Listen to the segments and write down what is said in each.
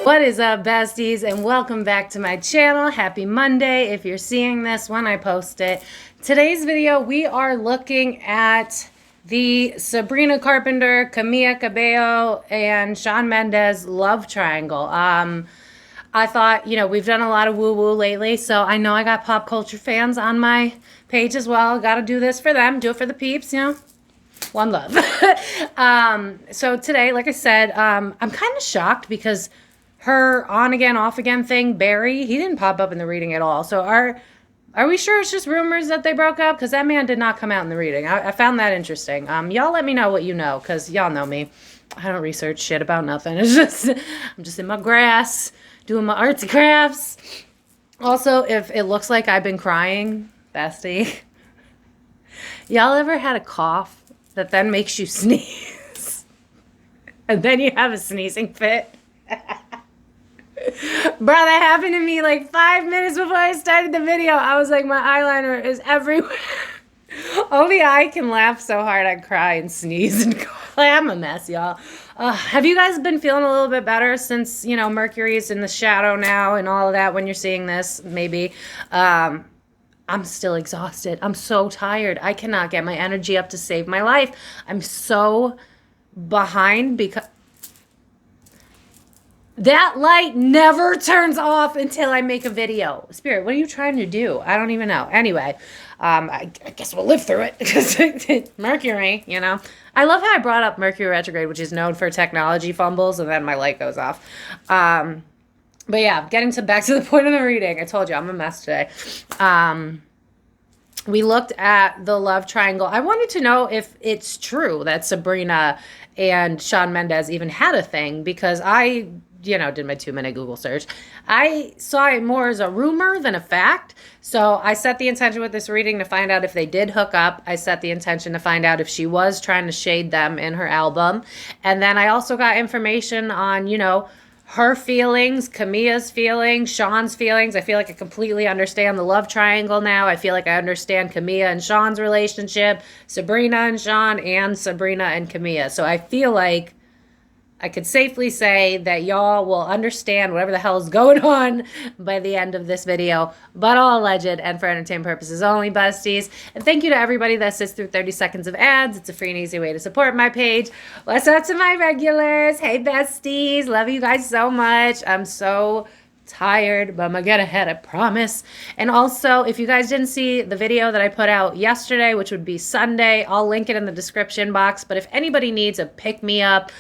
What is up, besties, and welcome back to my channel. Happy Monday if you're seeing this when I post it. Today's video, we are looking at the Sabrina Carpenter, Camila Cabello, and Shawn Mendes love triangle. I thought, you know, we've done a lot of woo-woo lately, so I know I got pop culture fans on my page as well. Got to do this for them, do it for the peeps, you know. One love. So today, like I said, I'm kind of shocked because her on again, off again thing, Barry, he didn't pop up in the reading at all. So are we sure it's just rumors that they broke up? Because that man did not come out in the reading. I found that interesting. Y'all let me know what you know, because y'all know me. I don't research shit about nothing. It's just, I'm just in my grass, doing my artsy crafts. Also, if it looks like I've been crying, bestie, y'all ever had a cough that then makes you sneeze? And then you have a sneezing fit? Bro, that happened to me like 5 minutes before I started the video. I was like, my eyeliner is everywhere. Only I can laugh so hard I cry and sneeze and I'm a mess, y'all. Have you guys been feeling a little bit better since, you know, Mercury's in the shadow now and all of that when you're seeing this? Maybe. I'm still exhausted. I'm so tired. I cannot get my energy up to save my life. I'm so behind because that light never turns off until I make a video. Spirit, what are you trying to do? I don't even know. Anyway, I guess we'll live through it because Mercury, you know. I love how I brought up Mercury retrograde, which is known for technology fumbles, and then my light goes off. But yeah, back to the point of the reading. I told you I'm a mess today. We looked at the love triangle. I wanted to know if it's true that Sabrina and Shawn Mendes even had a thing, because I, you know, did my 2-minute Google search. I saw it more as a rumor than a fact. So I set the intention with this reading to find out if they did hook up. I set the intention to find out if she was trying to shade them in her album. And then I also got information on, you know, her feelings, Camila's feelings, Shawn's feelings. I feel like I completely understand the love triangle now. I feel like I understand Camila and Shawn's relationship, Sabrina and Shawn, and Sabrina and Camila. So I feel like I could safely say that y'all will understand whatever the hell is going on by the end of this video, but all alleged and for entertainment purposes only, besties. And thank you to everybody that sits through 30 seconds of ads. It's a free and easy way to support my page. What's up to my regulars? Hey, besties. Love you guys so much. I'm so tired, but I'm gonna get ahead, I promise. And also, if you guys didn't see the video that I put out yesterday, which would be Sunday, I'll link it in the description box. But if anybody needs a pick-me-up,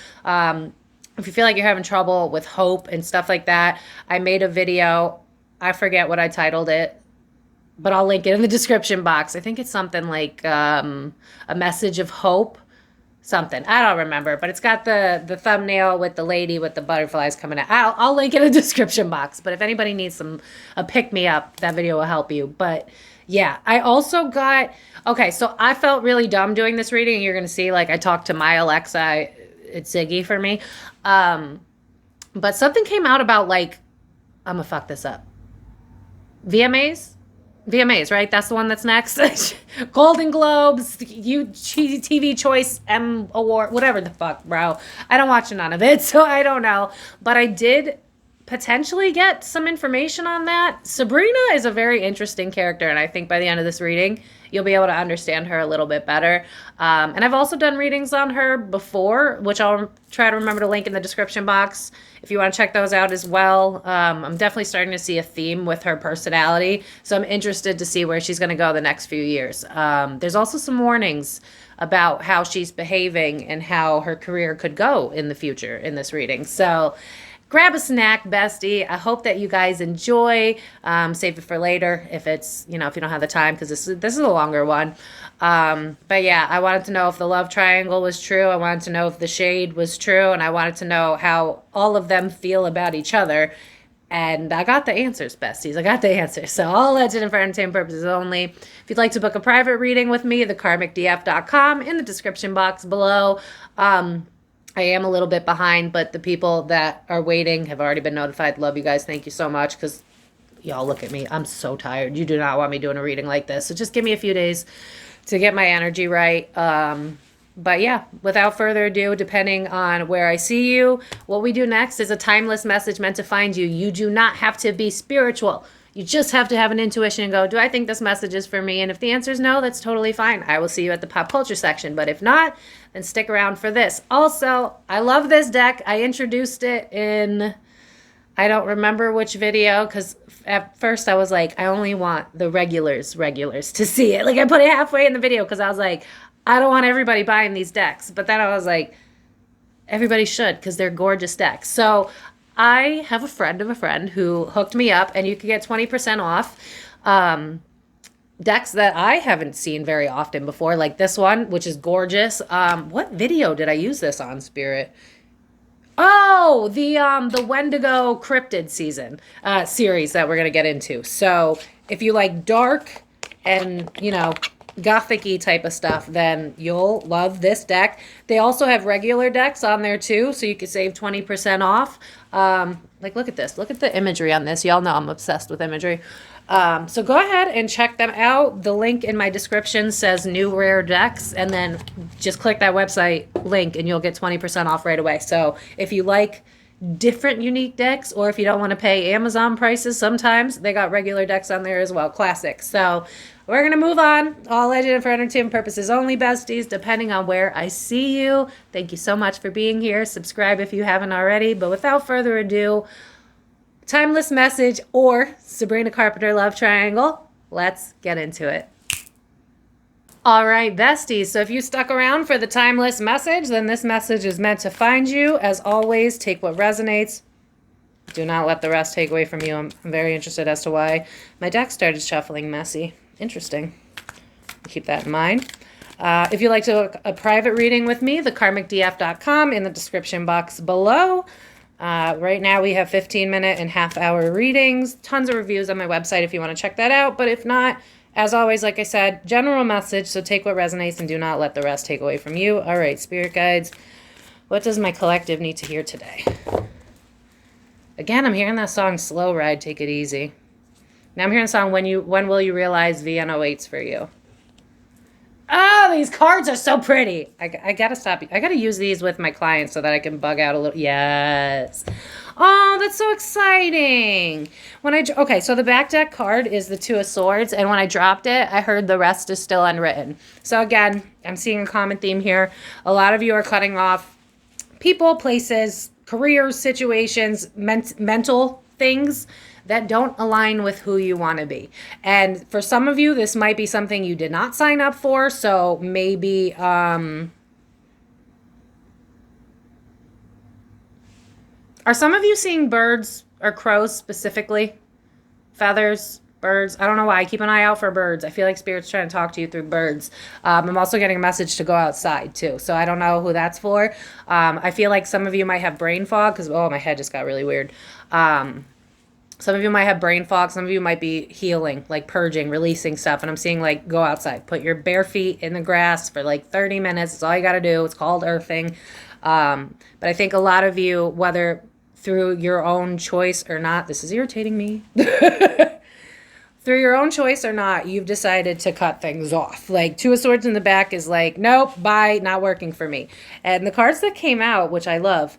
if you feel like you're having trouble with hope and stuff like that, I made a video. I forget what I titled it, but I'll link it in the description box. I think it's something like a message of hope. Something. I don't remember, but it's got the thumbnail with the lady with the butterflies coming out. I'll link it in the description box. But if anybody needs a pick-me-up, that video will help you. But yeah, I also got, okay, so I felt really dumb doing this reading. You're going to see, like, I talked to my Alexa. It's Ziggy for me. But something came out about, like, I'm going to fuck this up. VMAs, right? That's the one that's next. Golden Globes, TV Choice M Award, whatever the fuck, bro. I don't watch none of it, so I don't know. But I did potentially get some information on that. Sabrina is a very interesting character, and I think by the end of this reading, you'll be able to understand her a little bit better. And I've also done readings on her before, which I'll try to remember to link in the description box if you want to check those out as well. I'm definitely starting to see a theme with her personality, so I'm interested to see where she's going to go the next few years. There's also some warnings about how she's behaving and how her career could go in the future in this reading. So grab a snack, bestie. I hope that you guys enjoy. Save it for later if it's, you know, if you don't have the time, because this is a longer one. But yeah, I wanted to know if the love triangle was true. I wanted to know if the shade was true. And I wanted to know how all of them feel about each other. And I got the answers, besties. I got the answers. So all legend and for entertainment purposes only. If you'd like to book a private reading with me, thekarmicdf.com in the description box below. I am a little bit behind, but the people that are waiting have already been notified. Love you guys. Thank you so much, because y'all look at me. I'm so tired. You do not want me doing a reading like this. So just give me a few days to get my energy right. But yeah, without further ado, depending on where I see you, what we do next is a timeless message meant to find you. You do not have to be spiritual. You just have to have an intuition and go, do I think this message is for me? And if the answer is no, that's totally fine. I will see you at the pop culture section. But if not, then stick around for this. Also, I love this deck. I introduced it in, I don't remember which video, because at first I was like, I only want the regulars to see it. Like I put it halfway in the video because I was like, I don't want everybody buying these decks. But then I was like, everybody should, because they're gorgeous decks. So I have a friend of a friend who hooked me up, and you can get 20% off decks that I haven't seen very often before, like this one, which is gorgeous. What video did I use this on, Spirit? Oh, the Wendigo Cryptid series that we're gonna get into. So if you like dark and, you know, gothic-y type of stuff, then you'll love this deck. They also have regular decks on there too, so you can save 20% off. Like, look at this. Look at the imagery on this. Y'all know I'm obsessed with imagery. So go ahead and check them out. The link in my description says new rare decks, and then just click that website link and you'll get 20% off right away. So if you like different unique decks, or if you don't want to pay Amazon prices, sometimes they got regular decks on there as well, classic. So we're going to move on. All legend for entertainment purposes only, besties, depending on where I see you. Thank you so much for being here. Subscribe if you haven't already. But without further ado, timeless message or Sabrina Carpenter love triangle. Let's get into it. All right, besties. So if you stuck around for the timeless message, then this message is meant to find you. As always, take what resonates. Do not let the rest take away from you. I'm very interested as to why my deck started shuffling messy. Interesting. Keep that in mind. If you'd like to book a private reading with me, thekarmicdf.com in the description box below. Right now we have 15-minute and half-hour readings. Tons of reviews on my website if you want to check that out. But if not, as always, like I said, general message. So take what resonates and do not let the rest take away from you. All right, spirit guides. What does my collective need to hear today? Again, I'm hearing that song, Slow Ride, Take It Easy. Now I'm hearing the song, When Will You Realize Vienna Waits for You. Oh, these cards are so pretty. I gotta stop. I gotta use these with my clients so that I can bug out a little. Yes. Oh, that's so exciting. Okay, so the back deck card is the Two of Swords, and when I dropped it, I heard the rest is still unwritten. So again, I'm seeing a common theme here. A lot of you are cutting off people, places, careers, situations, mental things that don't align with who you want to be. And for some of you, this might be something you did not sign up for. So maybe, are some of you seeing birds or crows specifically? Feathers, birds? I don't know why. Keep an eye out for birds. I feel like Spirit's trying to talk to you through birds. I'm also getting a message to go outside too. So I don't know who that's for. I feel like some of you might have brain fog because, oh, my head just got really weird. Some of you might have brain fog. Some of you might be healing, like purging, releasing stuff. And I'm seeing like go outside, put your bare feet in the grass for like 30 minutes. That's all you got to do. It's called earthing. But I think a lot of you, whether through your own choice or not, this is irritating me. Through your own choice or not, you've decided to cut things off. Like Two of Swords in the back is like, nope, bye, not working for me. And the cards that came out, which I love,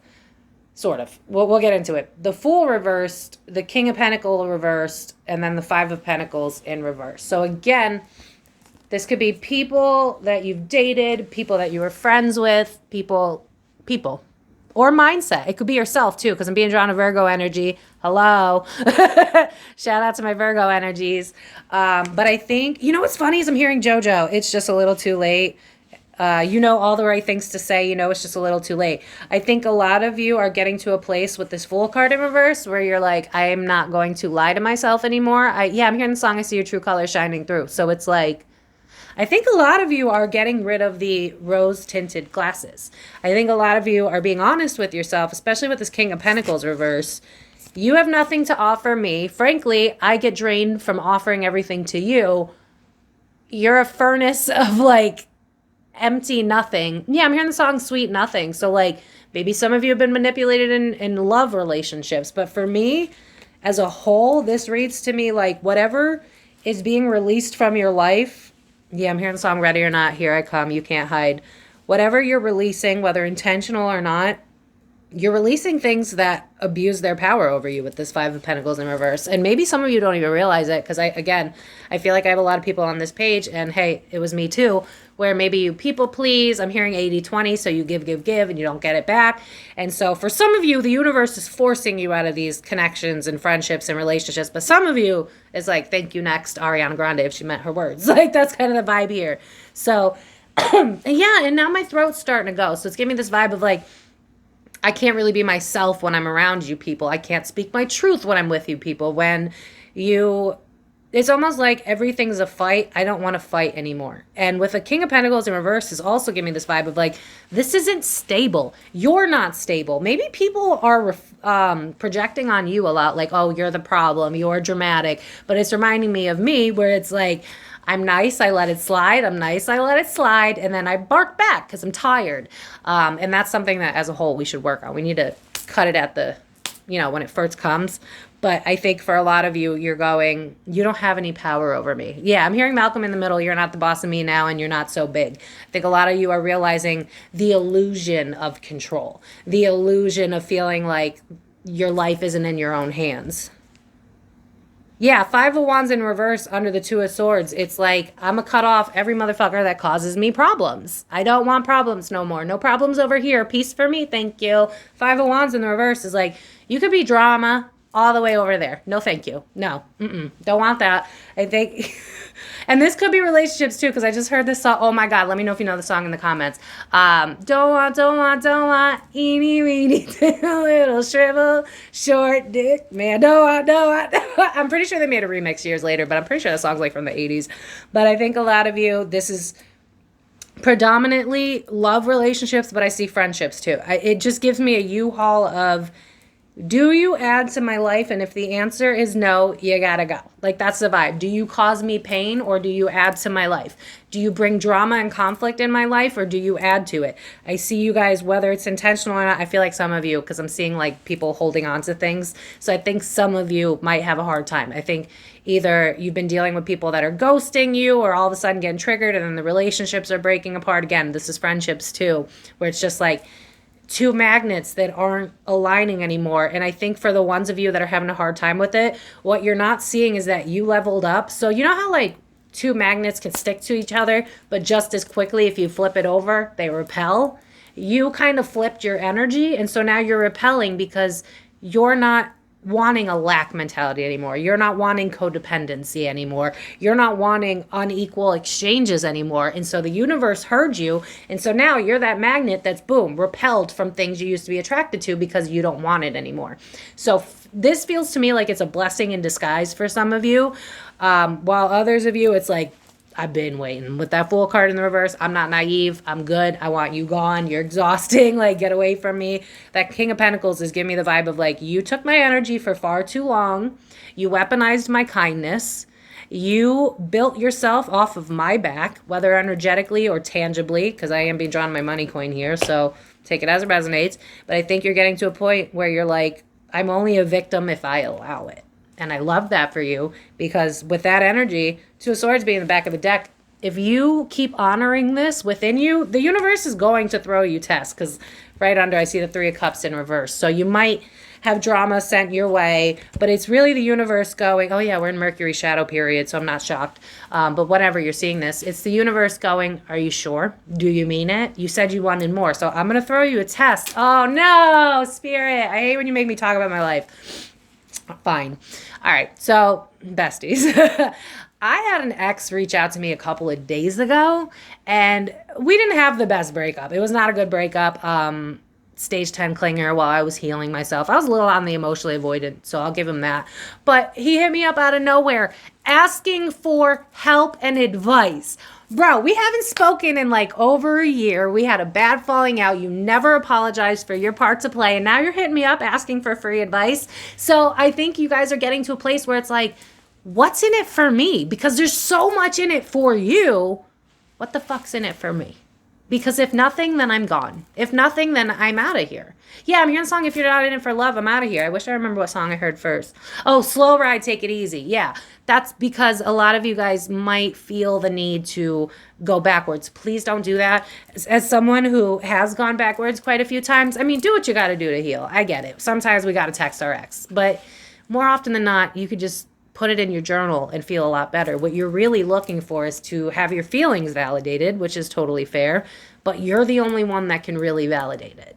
sort of. We'll get into it. The Fool reversed, the King of Pentacles reversed, and then the Five of Pentacles in reverse. So again, this could be people that you've dated, people that you were friends with, people, or mindset. It could be yourself too, because I'm being drawn to Virgo energy. Hello. Shout out to my Virgo energies. But I think, you know what's funny is I'm hearing JoJo. It's just a little too late. You know all the right things to say. You know it's just a little too late. I think a lot of you are getting to a place with this Fool card in reverse where you're like, I am not going to lie to myself anymore. I'm hearing the song, I See Your True Color Shining Through. So it's like, I think a lot of you are getting rid of the rose-tinted glasses. I think a lot of you are being honest with yourself, especially with this King of Pentacles reverse. You have nothing to offer me. Frankly, I get drained from offering everything to you. You're a furnace of like empty nothing. Yeah, I'm hearing the song Sweet Nothing. So like maybe some of you have been manipulated in love relationships. But for me, as a whole, this reads to me like whatever is being released from your life. Yeah, I'm hearing the song Ready or Not, Here I Come, You Can't Hide. Whatever you're releasing, whether intentional or not, you're releasing things that abuse their power over you with this Five of Pentacles in reverse. And maybe some of you don't even realize it, because I feel like I have a lot of people on this page, and hey, it was me too, where maybe you people please. I'm hearing 80-20, so you give, and you don't get it back. And so for some of you, the universe is forcing you out of these connections and friendships and relationships. But some of you is like, thank you next, Ariana Grande, if she meant her words. Like, that's kind of the vibe here. So, yeah, and now my throat's starting to go. So it's giving me this vibe of like, I can't really be myself when I'm around you people. I can't speak my truth when I'm with you people. It's almost like everything's a fight. I don't want to fight anymore. And with a King of Pentacles in reverse is also giving me this vibe of like, this isn't stable. You're not stable. Maybe people are projecting on you a lot, like, oh, you're the problem. You're dramatic. But it's reminding me of me, where it's like, I'm nice, I let it slide. I'm nice, I let it slide. And then I bark back because I'm tired. And that's something that as a whole we should work on. We need to cut it at the, when it first comes. But I think for a lot of you, you're going, you don't have any power over me. Yeah, I'm hearing Malcolm in the Middle. You're not the boss of me now, and you're not so big. I think a lot of you are realizing the illusion of control, the illusion of feeling like your life isn't in your own hands. Yeah, Five of Wands in reverse under the Two of Swords. It's like, I'm going to cut off every motherfucker that causes me problems. I don't want problems no more. No problems over here. Peace for me. Thank you. Five of Wands in the reverse is like, you could be drama all the way over there. No, thank you. No. Don't want that. I think... And this could be relationships too, because I just heard this song. Oh my God, let me know if you know the song in the comments. Don't want, eeny, weeny, little shrivel, short dick, man, don't want. I'm pretty sure they made a remix years later, but I'm pretty sure the song's like from the 80s. But I think a lot of you, this is predominantly love relationships, but I see friendships too. It just gives me a U-Haul of, do you add to my life? And if the answer is no, you gotta go. Like, that's the vibe. Do you cause me pain, or do you add to my life? Do you bring drama and conflict in my life, or do you add to it? I see you guys, whether it's intentional or not. I feel like some of you, because I'm seeing like people holding on to things. So I think some of you might have a hard time. I think either you've been dealing with people that are ghosting you, or all of a sudden getting triggered and then the relationships are breaking apart. Again, this is friendships too, where it's just like, two magnets that aren't aligning anymore. And I think for the ones of you that are having a hard time with it, what you're not seeing is that you leveled up. So you know how like two magnets can stick to each other, but just as quickly if you flip it over, they repel? You kind of flipped your energy, and so now you're repelling because you're not wanting a lack mentality anymore. You're not wanting codependency anymore. You're not wanting unequal exchanges anymore. And so the universe heard you. And so now you're that magnet that's, boom, repelled from things you used to be attracted to because you don't want it anymore. So this feels to me like it's a blessing in disguise for some of you. While others of you, it's like, I've been waiting. With that Fool card in the reverse, I'm not naive. I'm good. I want you gone. You're exhausting. Like, get away from me. That King of Pentacles is giving me the vibe of like, you took my energy for far too long. You weaponized my kindness. You built yourself off of my back, whether energetically or tangibly, because I am being drawn my money coin here, so take it as it resonates. But I think you're getting to a point where you're like, I'm only a victim if I allow it. And I love that for you, because with that energy, Two of Swords being in the back of the deck, if you keep honoring this within you, the universe is going to throw you tests, because right under I see the Three of Cups in reverse. So you might have drama sent your way, but it's really the universe going, oh yeah, we're in Mercury shadow period, so I'm not shocked. But whenever you're seeing this, it's the universe going, are you sure? Do you mean it? You said you wanted more, so I'm going to throw you a test. Oh no, Spirit. I hate when you make me talk about my life. Fine. All right. So, besties, I had an ex reach out to me a couple of days ago, and we didn't have the best breakup. It was not a good breakup. Stage 10 clinger while I was healing myself. I was a little on the emotionally avoidant, so I'll give him that. But he hit me up out of nowhere asking for help and advice. Bro, we haven't spoken in like over a year. We had a bad falling out. You never apologized for your part to play. And now you're hitting me up asking for free advice. So I think you guys are getting to a place where it's like, what's in it for me? Because there's so much in it for you. What the fuck's in it for me? Because if nothing, then I'm gone. If nothing, then I'm out of here. Yeah, I'm hearing the song, if you're not in it for love, I'm out of here. I wish I remember what song I heard first. Oh, Slow Ride, Take It Easy. Yeah, that's because a lot of you guys might feel the need to go backwards. Please don't do that. As someone who has gone backwards quite a few times, I mean, do what you got to do to heal. I get it. Sometimes we got to text our ex. But more often than not, you could just put it in your journal and feel a lot better. What you're really looking for is to have your feelings validated, which is totally fair, but you're the only one that can really validate it.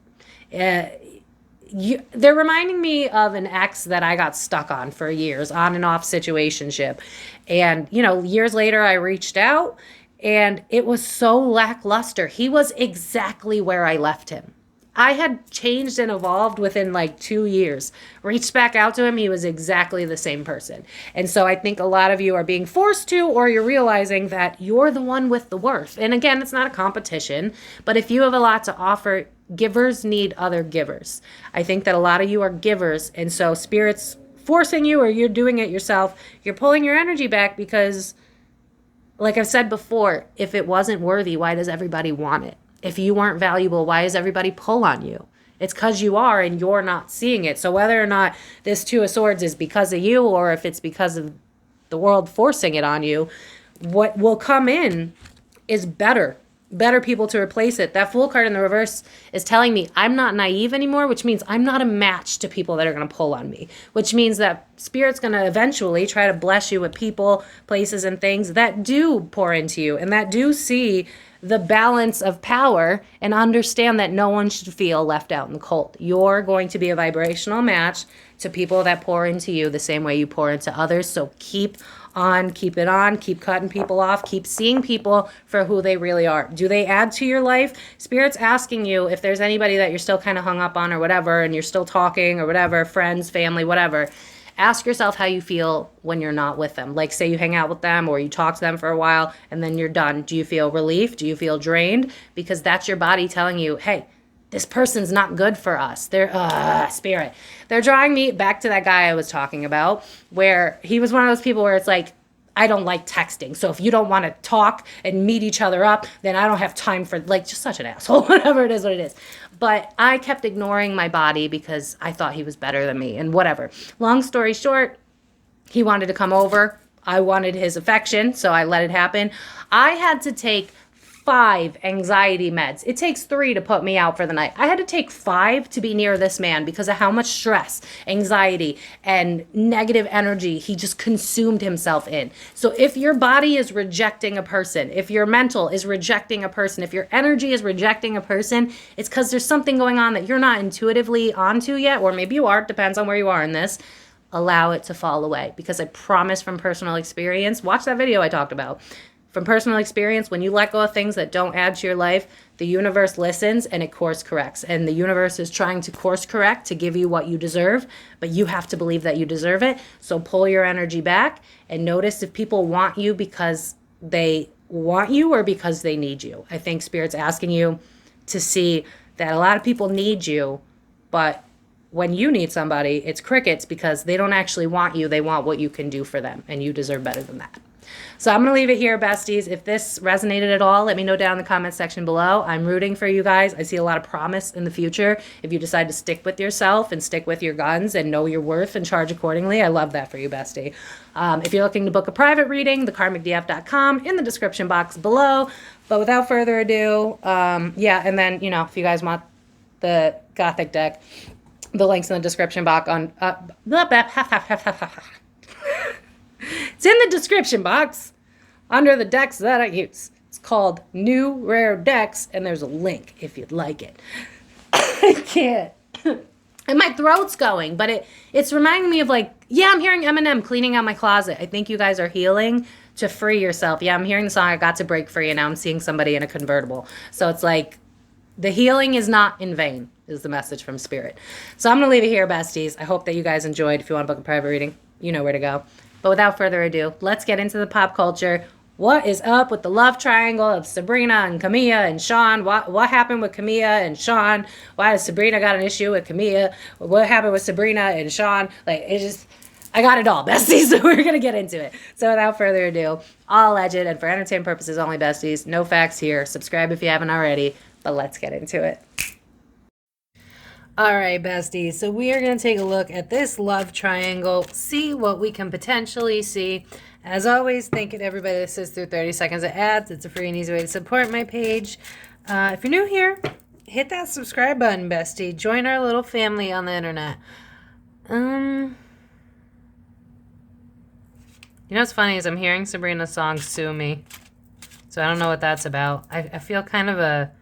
They're reminding me of an ex that I got stuck on for years, on and off situationship. And, years later I reached out and it was so lackluster. He was exactly where I left him. I had changed and evolved within like 2 years. Reached back out to him, he was exactly the same person. And so I think a lot of you are being forced to, or you're realizing that you're the one with the worth. And again, it's not a competition, but if you have a lot to offer, givers need other givers. I think that a lot of you are givers, and so Spirit's forcing you, or you're doing it yourself. You're pulling your energy back because, like I've said before, if it wasn't worthy, why does everybody want it? If you weren't valuable, why does everybody pull on you? It's because you are and you're not seeing it. So whether or not this Two of Swords is because of you or if it's because of the world forcing it on you, what will come in is better people to replace it. That Fool card in the reverse is telling me I'm not naive anymore, which means I'm not a match to people that are going to pull on me, which means that Spirit's going to eventually try to bless you with people, places, and things that do pour into you and that do see the balance of power and understand that no one should feel left out in the cold. You're going to be a vibrational match to people that pour into you the same way you pour into others. So keep it on, keep cutting people off, keep seeing people for who they really are. Do they add to your life? Spirit's asking you if there's anybody that you're still kind of hung up on or whatever, and you're still talking or whatever, friends, family, whatever. Ask yourself how you feel when you're not with them. Like, say you hang out with them or you talk to them for a while and then you're done. Do you feel relief? Do you feel drained? Because that's your body telling you, hey, this person's not good for us. They're, Spirit. They're drawing me back to that guy I was talking about, where he was one of those people where it's like, I don't like texting. So if you don't want to talk and meet each other up, then I don't have time for, like, just such an asshole, whatever it is, what it is. But I kept ignoring my body because I thought he was better than me and whatever. Long story short, he wanted to come over. I wanted his affection, so I let it happen. I had to take 5 anxiety meds. It takes 3 to put me out for the night. I had to take 5 to be near this man because of how much stress, anxiety, and negative energy he just consumed himself in. So if your body is rejecting a person, if your mental is rejecting a person, if your energy is rejecting a person, it's because there's something going on that you're not intuitively onto yet, or maybe you are, depends on where you are in this. Allow it to fall away, because I promise from personal experience, watch that video I talked about. From personal experience, when you let go of things that don't add to your life, the universe listens and it course corrects. And the universe is trying to course correct to give you what you deserve, but you have to believe that you deserve it. So pull your energy back and notice if people want you because they want you or because they need you. I think Spirit's asking you to see that a lot of people need you, but when you need somebody, it's crickets because they don't actually want you. They want what you can do for them, and you deserve better than that. So I'm going to leave it here, besties. If this resonated at all, let me know down in the comment section below. I'm rooting for you guys. I see a lot of promise in the future if you decide to stick with yourself and stick with your guns and know your worth and charge accordingly. I love that for you, bestie. If you're looking to book a private reading, thekarmicdf.com in the description box below. But without further ado, yeah, and then, if you guys want the Gothic deck, the link's in the description box on... It's in the description box under the decks that I use. It's called New Rare Decks, and there's a link if you'd like it. I can't. And my throat's going, but it's reminding me of I'm hearing Eminem cleaning out my closet. I think you guys are healing to free yourself. Yeah, I'm hearing the song I Got to Break Free, and now I'm seeing somebody in a convertible. So it's like the healing is not in vain, is the message from Spirit. So I'm going to leave it here, besties. I hope that you guys enjoyed. If you want to book a private reading, you know where to go. But without further ado, let's get into the pop culture. What is up with the love triangle of Sabrina and Camila and Shawn? What happened with Camila and Shawn? Why has Sabrina got an issue with Camila? What happened with Sabrina and Shawn? It's just, I got it all, besties. So we're going to get into it. So without further ado, all alleged and for entertainment purposes only, besties. No facts here. Subscribe if you haven't already. But let's get into it. All right, besties. So we are going to take a look at this love triangle, see what we can potentially see. As always, thank you to everybody that sits through 30 seconds of ads. It's a free and easy way to support my page. If you're new here, hit that subscribe button, bestie. Join our little family on the internet. You know what's funny is I'm hearing Sabrina's song Sue Me. So I don't know what that's about. I feel kind of a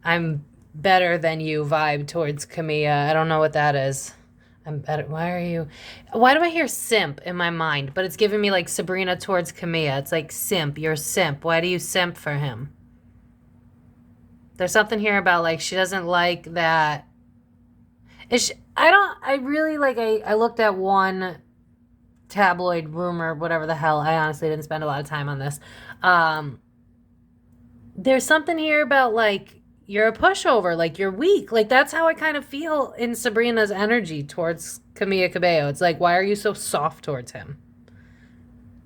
I'm better than you vibe towards Camila. I don't know what that is. I'm better. Why do I hear simp in my mind? But it's giving me like Sabrina towards Camila. It's like simp. You're simp. Why do you simp for him? There's something here about like she doesn't like that. I looked at one tabloid rumor, whatever the hell. I honestly didn't spend a lot of time on this. There's something here about like you're a pushover, like you're weak. Like that's how I kind of feel in Sabrina's energy towards Camila Cabello. It's like, why are you so soft towards him?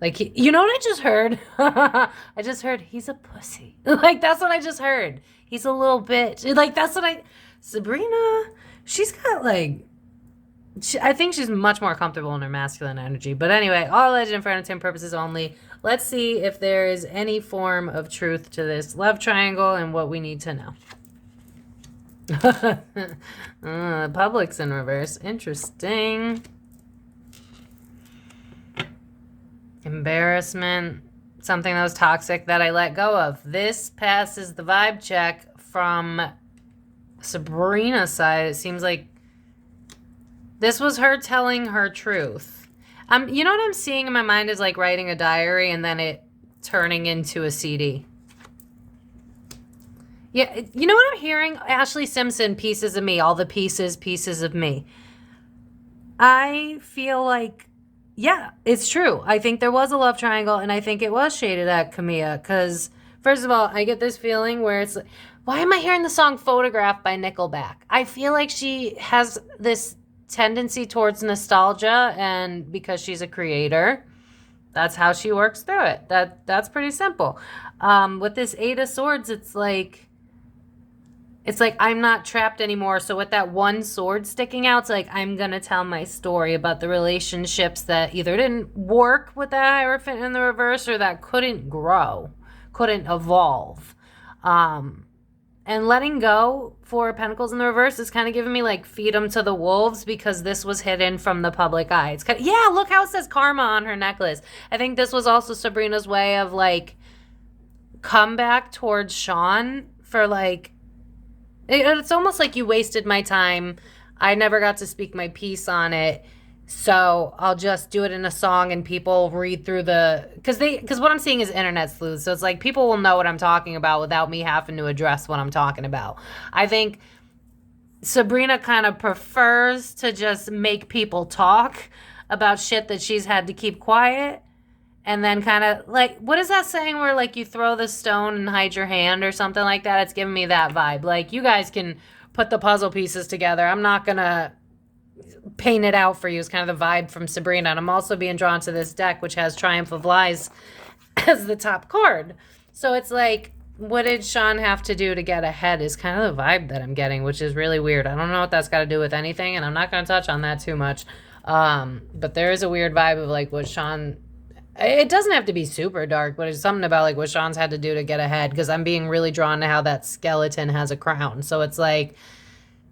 Like, you know what I just heard? I just heard he's a pussy. Like that's what I just heard. He's a little bitch. Like that's what Sabrina, she's got like, I think she's much more comfortable in her masculine energy. But anyway, all alleged and for entertainment purposes only. Let's see if there is any form of truth to this love triangle and what we need to know. Public's in reverse. Interesting. Embarrassment. Something that was toxic that I let go of. This passes the vibe check from Sabrina's side. It seems like this was her telling her truth. You know what I'm seeing in my mind is like writing a diary and then it turning into a CD. Yeah, you know what I'm hearing? Ashley Simpson, Pieces of Me, all the pieces of me. I feel like, yeah, it's true. I think there was a love triangle and I think it was shaded at Camila because, first of all, I get this feeling where it's like, why am I hearing the song Photograph by Nickelback? I feel like she has this tendency towards nostalgia, and because she's a creator, that's how she works through it. That's pretty simple. With this Eight of Swords, it's like I'm not trapped anymore. So with that one sword sticking out, it's like I'm gonna tell my story about the relationships that either didn't work with that Hierophant in the reverse or that couldn't grow, couldn't evolve. And letting go, Four of Pentacles in the reverse, is kind of giving me like feed them to the wolves because this was hidden from the public eye. It's kind of, yeah, look how it says karma on her necklace. I think this was also Sabrina's way of like comeback towards Shawn for like, it's almost like you wasted my time. I never got to speak my piece on it. So I'll just do it in a song and people read through because what I'm seeing is internet sleuths. So it's like people will know what I'm talking about without me having to address what I'm talking about. I think Sabrina kind of prefers to just make people talk about shit that she's had to keep quiet. And then kind of like, what is that saying where like you throw the stone and hide your hand or something like that? It's giving me that vibe. Like you guys can put the puzzle pieces together. I'm not going to paint it out for you. Is kind of the vibe from Sabrina. And I'm also being drawn to this deck, which has Triumph of Lies as the top card. So it's like, what did Shawn have to do to get ahead is kind of the vibe that I'm getting, which is really weird. I don't know what that's got to do with anything, and I'm not going to touch on that too much. But there is a weird vibe of like what Shawn, it doesn't have to be super dark, but it's something about like what Shawn's had to do to get ahead, because I'm being really drawn to how that skeleton has a crown. So it's like,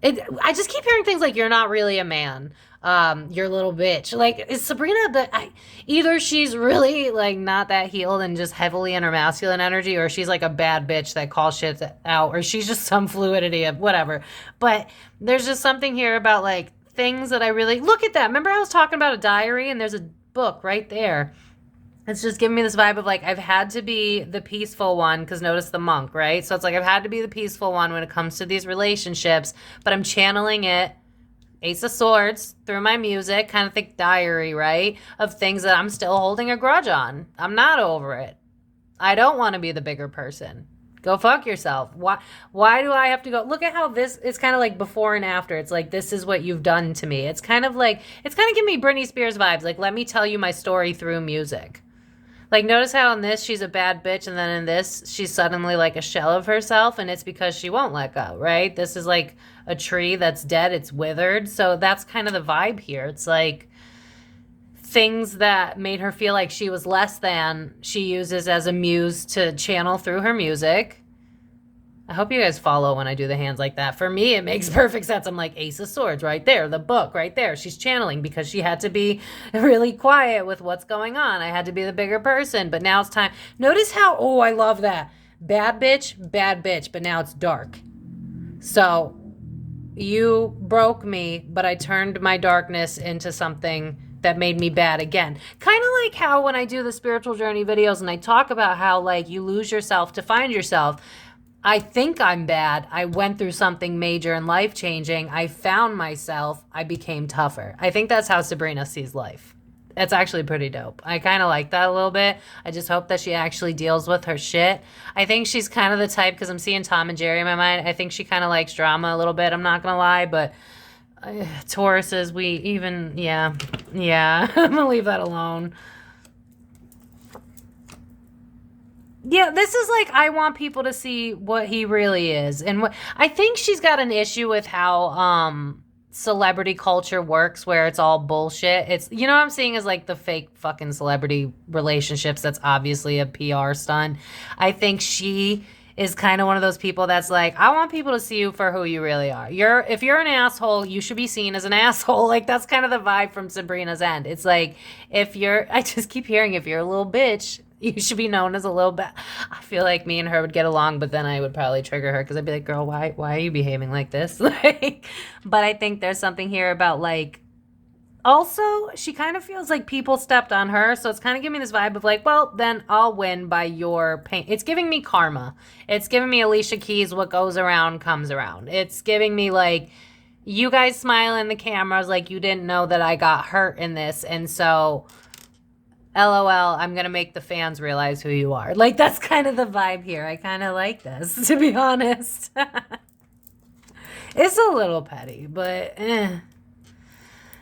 I just keep hearing things like, you're not really a man. You're a little bitch. Like, is Sabrina, either she's really like not that healed and just heavily in her masculine energy, or she's like a bad bitch that calls shit out, or she's just some fluidity of whatever. But there's just something here about like things that I really, look at that. Remember I was talking about a diary, and there's a book right there. It's just giving me this vibe of like, I've had to be the peaceful one, because notice the monk, right? So it's like I've had to be the peaceful one when it comes to these relationships, but I'm channeling it, Ace of Swords, through my music, kind of think diary, right? Of things that I'm still holding a grudge on. I'm not over it. I don't want to be the bigger person. Go fuck yourself. Why do I have to go? Look at how this, it's kind of like before and after. It's like, this is what you've done to me. It's kind of giving me Britney Spears vibes. Like, let me tell you my story through music. Like, notice how in this, she's a bad bitch, and then in this, she's suddenly like a shell of herself, and it's because she won't let go, right? This is like a tree that's dead, it's withered. So that's kind of the vibe here. It's like things that made her feel like she was less than, she uses as a muse to channel through her music. I hope you guys follow when I do the hands like that. For me, it makes perfect sense. I'm like, Ace of Swords right there, the book right there. She's channeling because she had to be really quiet with what's going on. I had to be the bigger person, but now it's time. Notice how, oh, I love that. Bad bitch, but now it's dark. So you broke me, but I turned my darkness into something that made me bad again. Kind of like how when I do the spiritual journey videos and I talk about how like you lose yourself to find yourself. I think I'm bad. I went through something major and life-changing. I found myself. I became tougher. I think that's how Sabrina sees life. It's actually pretty dope. I kind of like that a little bit. I just hope that she actually deals with her shit. I think she's kind of the type, because I'm seeing Tom and Jerry in my mind, I think she kind of likes drama a little bit. I'm not going to lie, but Tauruses, yeah. I'm going to leave that alone. Yeah, this is like, I want people to see what he really is. And what I think she's got an issue with how celebrity culture works, where it's all bullshit. It's, you know what I'm seeing is like the fake fucking celebrity relationships. That's obviously a PR stunt. I think she is kind of one of those people that's like, I want people to see you for who you really are. If you're an asshole, you should be seen as an asshole. Like, that's kind of the vibe from Sabrina's end. It's like, I just keep hearing, if you're a little bitch, you should be known as a little bit. I feel like me and her would get along, but then I would probably trigger her because I'd be like, girl, why are you behaving like this? Like, but I think there's something here about like, also, she kind of feels like people stepped on her. So it's kind of giving me this vibe of like, well, then I'll win by your pain. It's giving me karma. It's giving me Alicia Keys, what goes around comes around. It's giving me like, you guys smile in the cameras like you didn't know that I got hurt in this. And so, LOL, I'm going to make the fans realize who you are. Like, that's kind of the vibe here. I kind of like this, to be honest. It's a little petty, but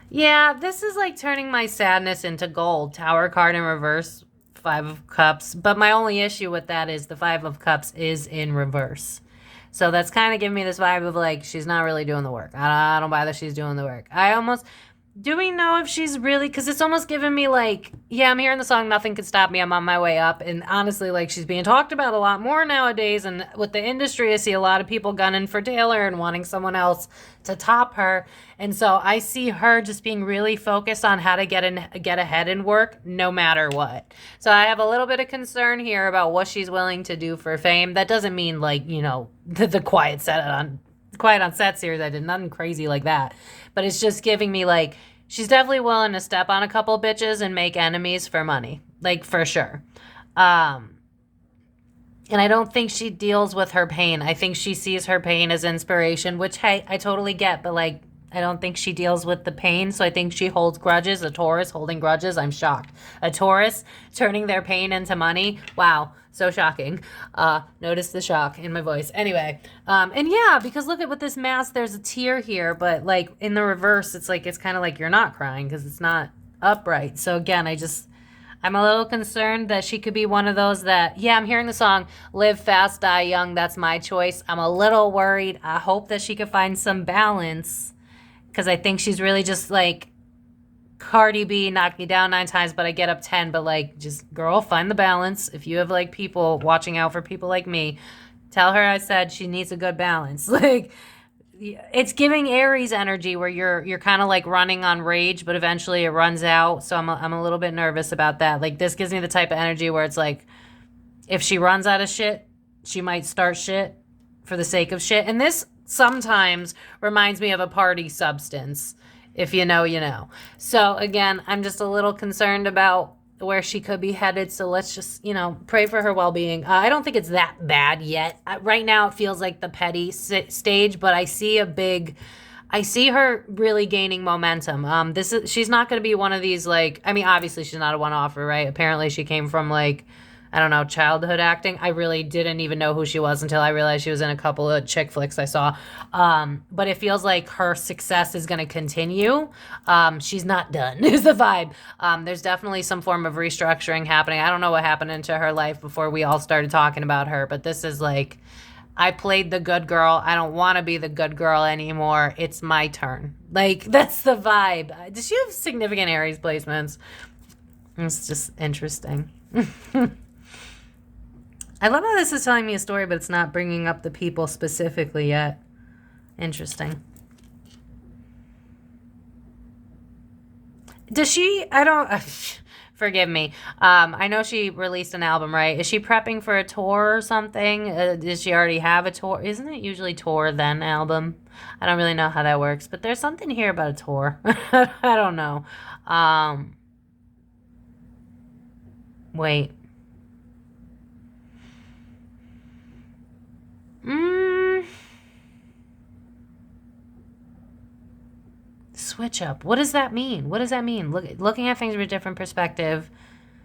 yeah, this is like turning my sadness into gold. Tower card in reverse, 5 of Cups. But my only issue with that is the 5 of Cups is in reverse. So that's kind of giving me this vibe of like, she's not really doing the work. I don't buy that she's doing the work. Do we know if she's really, because it's almost giving me like, yeah, I'm hearing the song Nothing Could Stop Me, I'm on my way up, and honestly, like, she's being talked about a lot more nowadays, and with the industry, I see a lot of people gunning for Taylor and wanting someone else to top her, and so I see her just being really focused on how to get ahead in work, no matter what. So I have a little bit of concern here about what she's willing to do for fame. That doesn't mean, like, you know, the Quiet on Set series, I did nothing crazy like that, but it's just giving me like, she's definitely willing to step on a couple bitches and make enemies for money, like, for sure. And I don't think she deals with her pain. I think she sees her pain as inspiration, which, hey, I totally get, but like, I don't think she deals with the pain, so I think she holds grudges. A Taurus holding grudges, I'm shocked. A Taurus turning their pain into money, wow, so shocking. Notice the shock in my voice. Anyway, and yeah, because look at with this mask, there's a tear here, but like in the reverse, it's like, it's kind of like you're not crying because it's not upright. So again, I'm a little concerned that she could be one of those that, yeah, I'm hearing the song, Live Fast, Die Young, that's my choice. I'm a little worried. I hope that she could find some balance, because I think she's really just like, Cardi B knocked me down 9 times, but I get up 10. But like, just girl, find the balance. If you have like people watching out for people like me, tell her I said she needs a good balance. Like, it's giving Aries energy where you're kind of like running on rage, but eventually it runs out. So I'm a little bit nervous about that. Like, this gives me the type of energy where it's like, if she runs out of shit, she might start shit for the sake of shit. And this sometimes reminds me of a party substance. If you know, you know. So again, I'm just a little concerned about where she could be headed. So let's just, you know, pray for her well-being. I don't think it's that bad yet. Right now, it feels like the petty stage, but I see her really gaining momentum. She's not going to be one of these, like, I mean, obviously she's not a one-offer, right? Apparently she came from like, I don't know, childhood acting. I really didn't even know who she was until I realized she was in a couple of chick flicks I saw. But it feels like her success is going to continue. She's not done, is the vibe. There's definitely some form of restructuring happening. I don't know what happened into her life before we all started talking about her, but this is like, I played the good girl. I don't want to be the good girl anymore. It's my turn. Like, that's the vibe. Does she have significant Aries placements? It's just interesting. I love how this is telling me a story, but it's not bringing up the people specifically yet. Interesting. Does she, I don't, forgive me. I know she released an album, right? Is she prepping for a tour or something? Does she already have a tour? Isn't it usually tour then album? I don't really know how that works, but there's something here about a tour. I don't know. Wait. Switch up. What does that mean? What does that mean? Looking at things from a different perspective.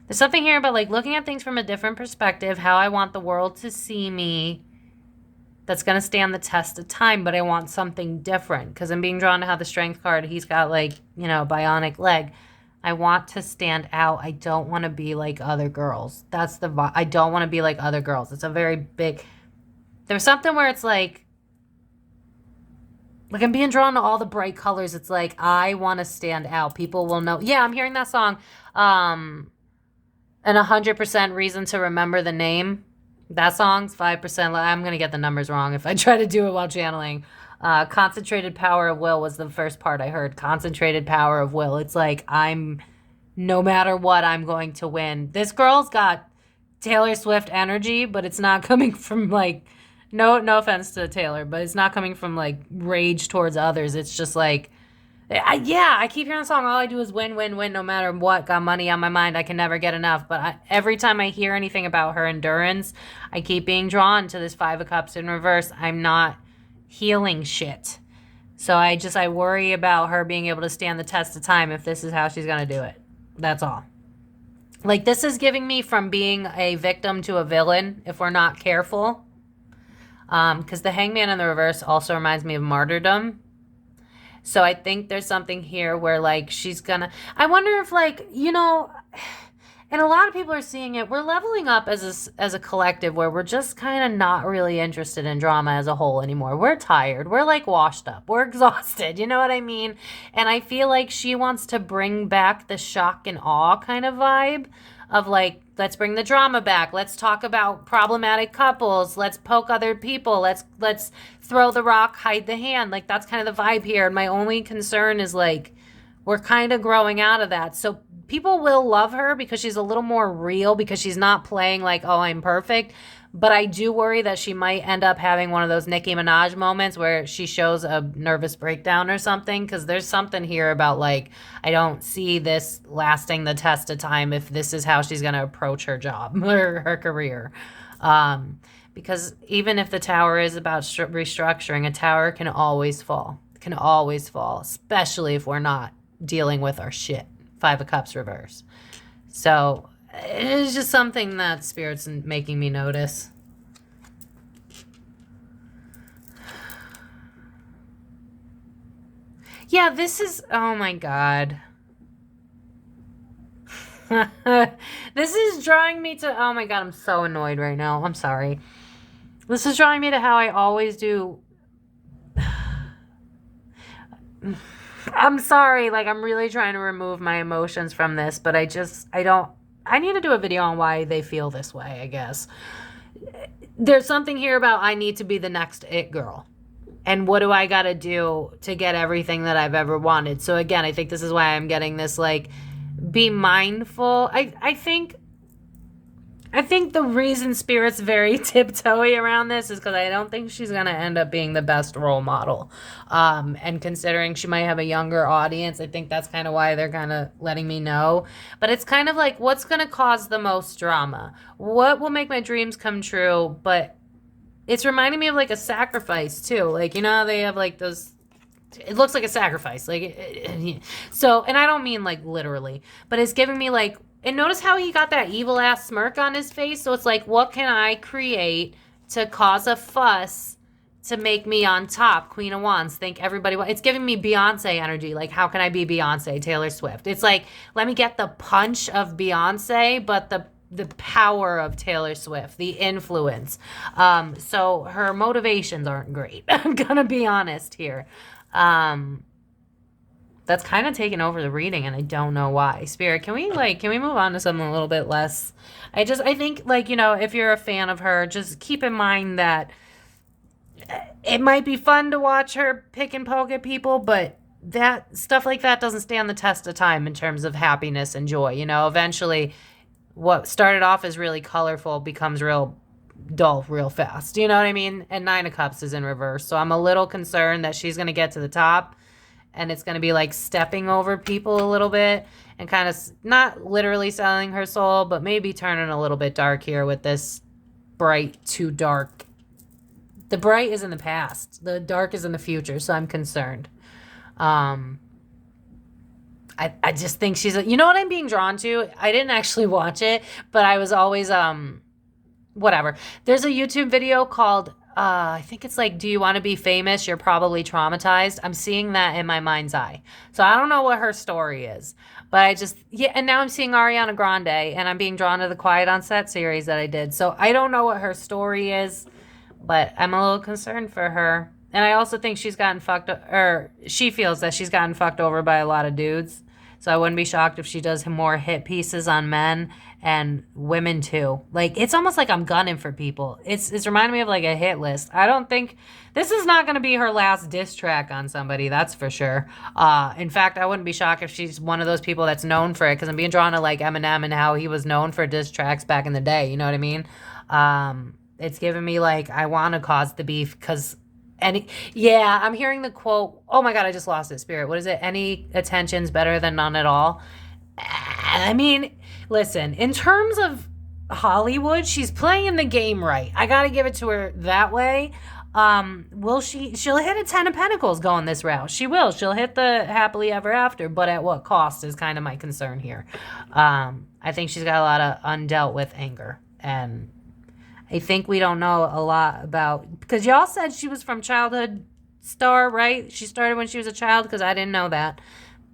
There's something here about like looking at things from a different perspective, how I want the world to see me that's going to stand the test of time, but I want something different because I'm being drawn to how the strength card, he's got like, you know, bionic leg. I want to stand out. I don't want to be like other girls. That's the vibe. I don't want to be like other girls. It's a very big, there's something where it's like I'm being drawn to all the bright colors. It's like, I want to stand out. People will know. Yeah, I'm hearing that song. And 100% reason to remember the name. That song's 5%. I'm going to get the numbers wrong if I try to do it while channeling. Concentrated power of will was the first part I heard. Concentrated power of will. It's like, no matter what, I'm going to win. This girl's got Taylor Swift energy, but it's not coming from like, no offense to Taylor, but it's not coming from like rage towards others. It's just like, I keep hearing the song. All I do is win, win, win, no matter what. Got money on my mind. I can never get enough. But every time I hear anything about her endurance, I keep being drawn to this 5 of Cups in reverse. I'm not healing shit. So I worry about her being able to stand the test of time if this is how she's going to do it. That's all. Like, this is giving me from being a victim to a villain if we're not careful. Because the Hangman in the reverse also reminds me of martyrdom. So I think there's something here where, like, she's gonna... I wonder if, like, you know... And a lot of people are seeing it. We're leveling up as a collective where we're just kind of not really interested in drama as a whole anymore. We're tired. We're, like, washed up. We're exhausted. You know what I mean? And I feel like she wants to bring back the shock and awe kind of vibe of, like, let's bring the drama back. Let's talk about problematic couples. Let's poke other people. Let's throw the rock, hide the hand. Like, that's kind of the vibe here. And my only concern is, like, we're kind of growing out of that. So people will love her because she's a little more real, because she's not playing like, oh, I'm perfect. But I do worry that she might end up having one of those Nicki Minaj moments where she shows a nervous breakdown or something, because there's something here about, like, I don't see this lasting the test of time if this is how she's going to approach her job or her career. Because even if the tower is about restructuring, a tower can always fall. Can always fall, especially if we're not dealing with our shit. 5 of Cups reverse. So it's just something that Spirit's making me notice. Yeah, this is... Oh, my God. This is drawing me to... Oh, my God, I'm so annoyed right now. I'm sorry. This is drawing me to how I always do... I'm sorry. Like, I'm really trying to remove my emotions from this, but I need to do a video on why they feel this way, I guess. There's something here about I need to be the next it girl. And what do I got to do to get everything that I've ever wanted? So again, I think this is why I'm getting this, like, be mindful. I think the reason Spirit's very tiptoey around this is because I don't think she's going to end up being the best role model. And considering she might have a younger audience, I think that's kind of why they're kind of letting me know. But it's kind of like, what's going to cause the most drama? What will make my dreams come true? But it's reminding me of, like, a sacrifice, too. Like, you know how they have, like, those... It looks like a sacrifice. Like, so, and I don't mean, like, literally. But it's giving me, like, And notice how he got that evil ass smirk on his face. So it's like, what can I create to cause a fuss to make me on top? Queen of Wands. Think everybody. It's giving me Beyonce energy. Like, how can I be Beyonce, Taylor Swift? It's like, let me get the punch of Beyonce, but the power of Taylor Swift, the influence. So her motivations aren't great. I'm gonna be honest here. That's kind of taken over the reading, and I don't know why. Spirit, can we move on to something a little bit less? I think, like, you know, if you're a fan of her, just keep in mind that it might be fun to watch her pick and poke at people, but that stuff like that doesn't stand the test of time in terms of happiness and joy. You know, eventually what started off as really colorful becomes real dull real fast. You know what I mean? And Nine of Cups is in reverse. So I'm a little concerned that she's going to get to the top and it's going to be like stepping over people a little bit and kind of not literally selling her soul, but maybe turning a little bit dark here with this bright to dark. The bright is in the past. The dark is in the future. So I'm concerned. I just think she's, you know what I'm being drawn to? I didn't actually watch it, but I was always, whatever. There's a YouTube video called, I think it's like, do you want to be famous? You're probably traumatized. I'm seeing that in my mind's eye. So I don't know what her story is, but and now I'm seeing Ariana Grande and I'm being drawn to the Quiet on Set series that I did. So I don't know what her story is, but I'm a little concerned for her. And I also think she's gotten she feels that she's gotten fucked over by a lot of dudes. So I wouldn't be shocked if she does more hit pieces on men and women too. Like, it's almost like I'm gunning for people. It's reminding me of like a hit list. I don't think this is not going to be her last diss track on somebody. That's for sure. In fact, I wouldn't be shocked if she's one of those people that's known for it, because I'm being drawn to like Eminem and how he was known for diss tracks back in the day. You know what I mean? It's giving me like, I want to cause the beef because I'm hearing the quote. Oh my God, I just lost it. Spirit, what is it? Any attention's better than none at all. I mean, listen, in terms of Hollywood, she's playing the game right. I got to give it to her that way. She'll hit a 10 of Pentacles going this route. She will. She'll hit the happily ever after, but at what cost is kind of my concern here. I think she's got a lot of undealt with anger, and I think we don't know a lot about, because y'all said she was from childhood star, right? She started when she was a child, because I didn't know that.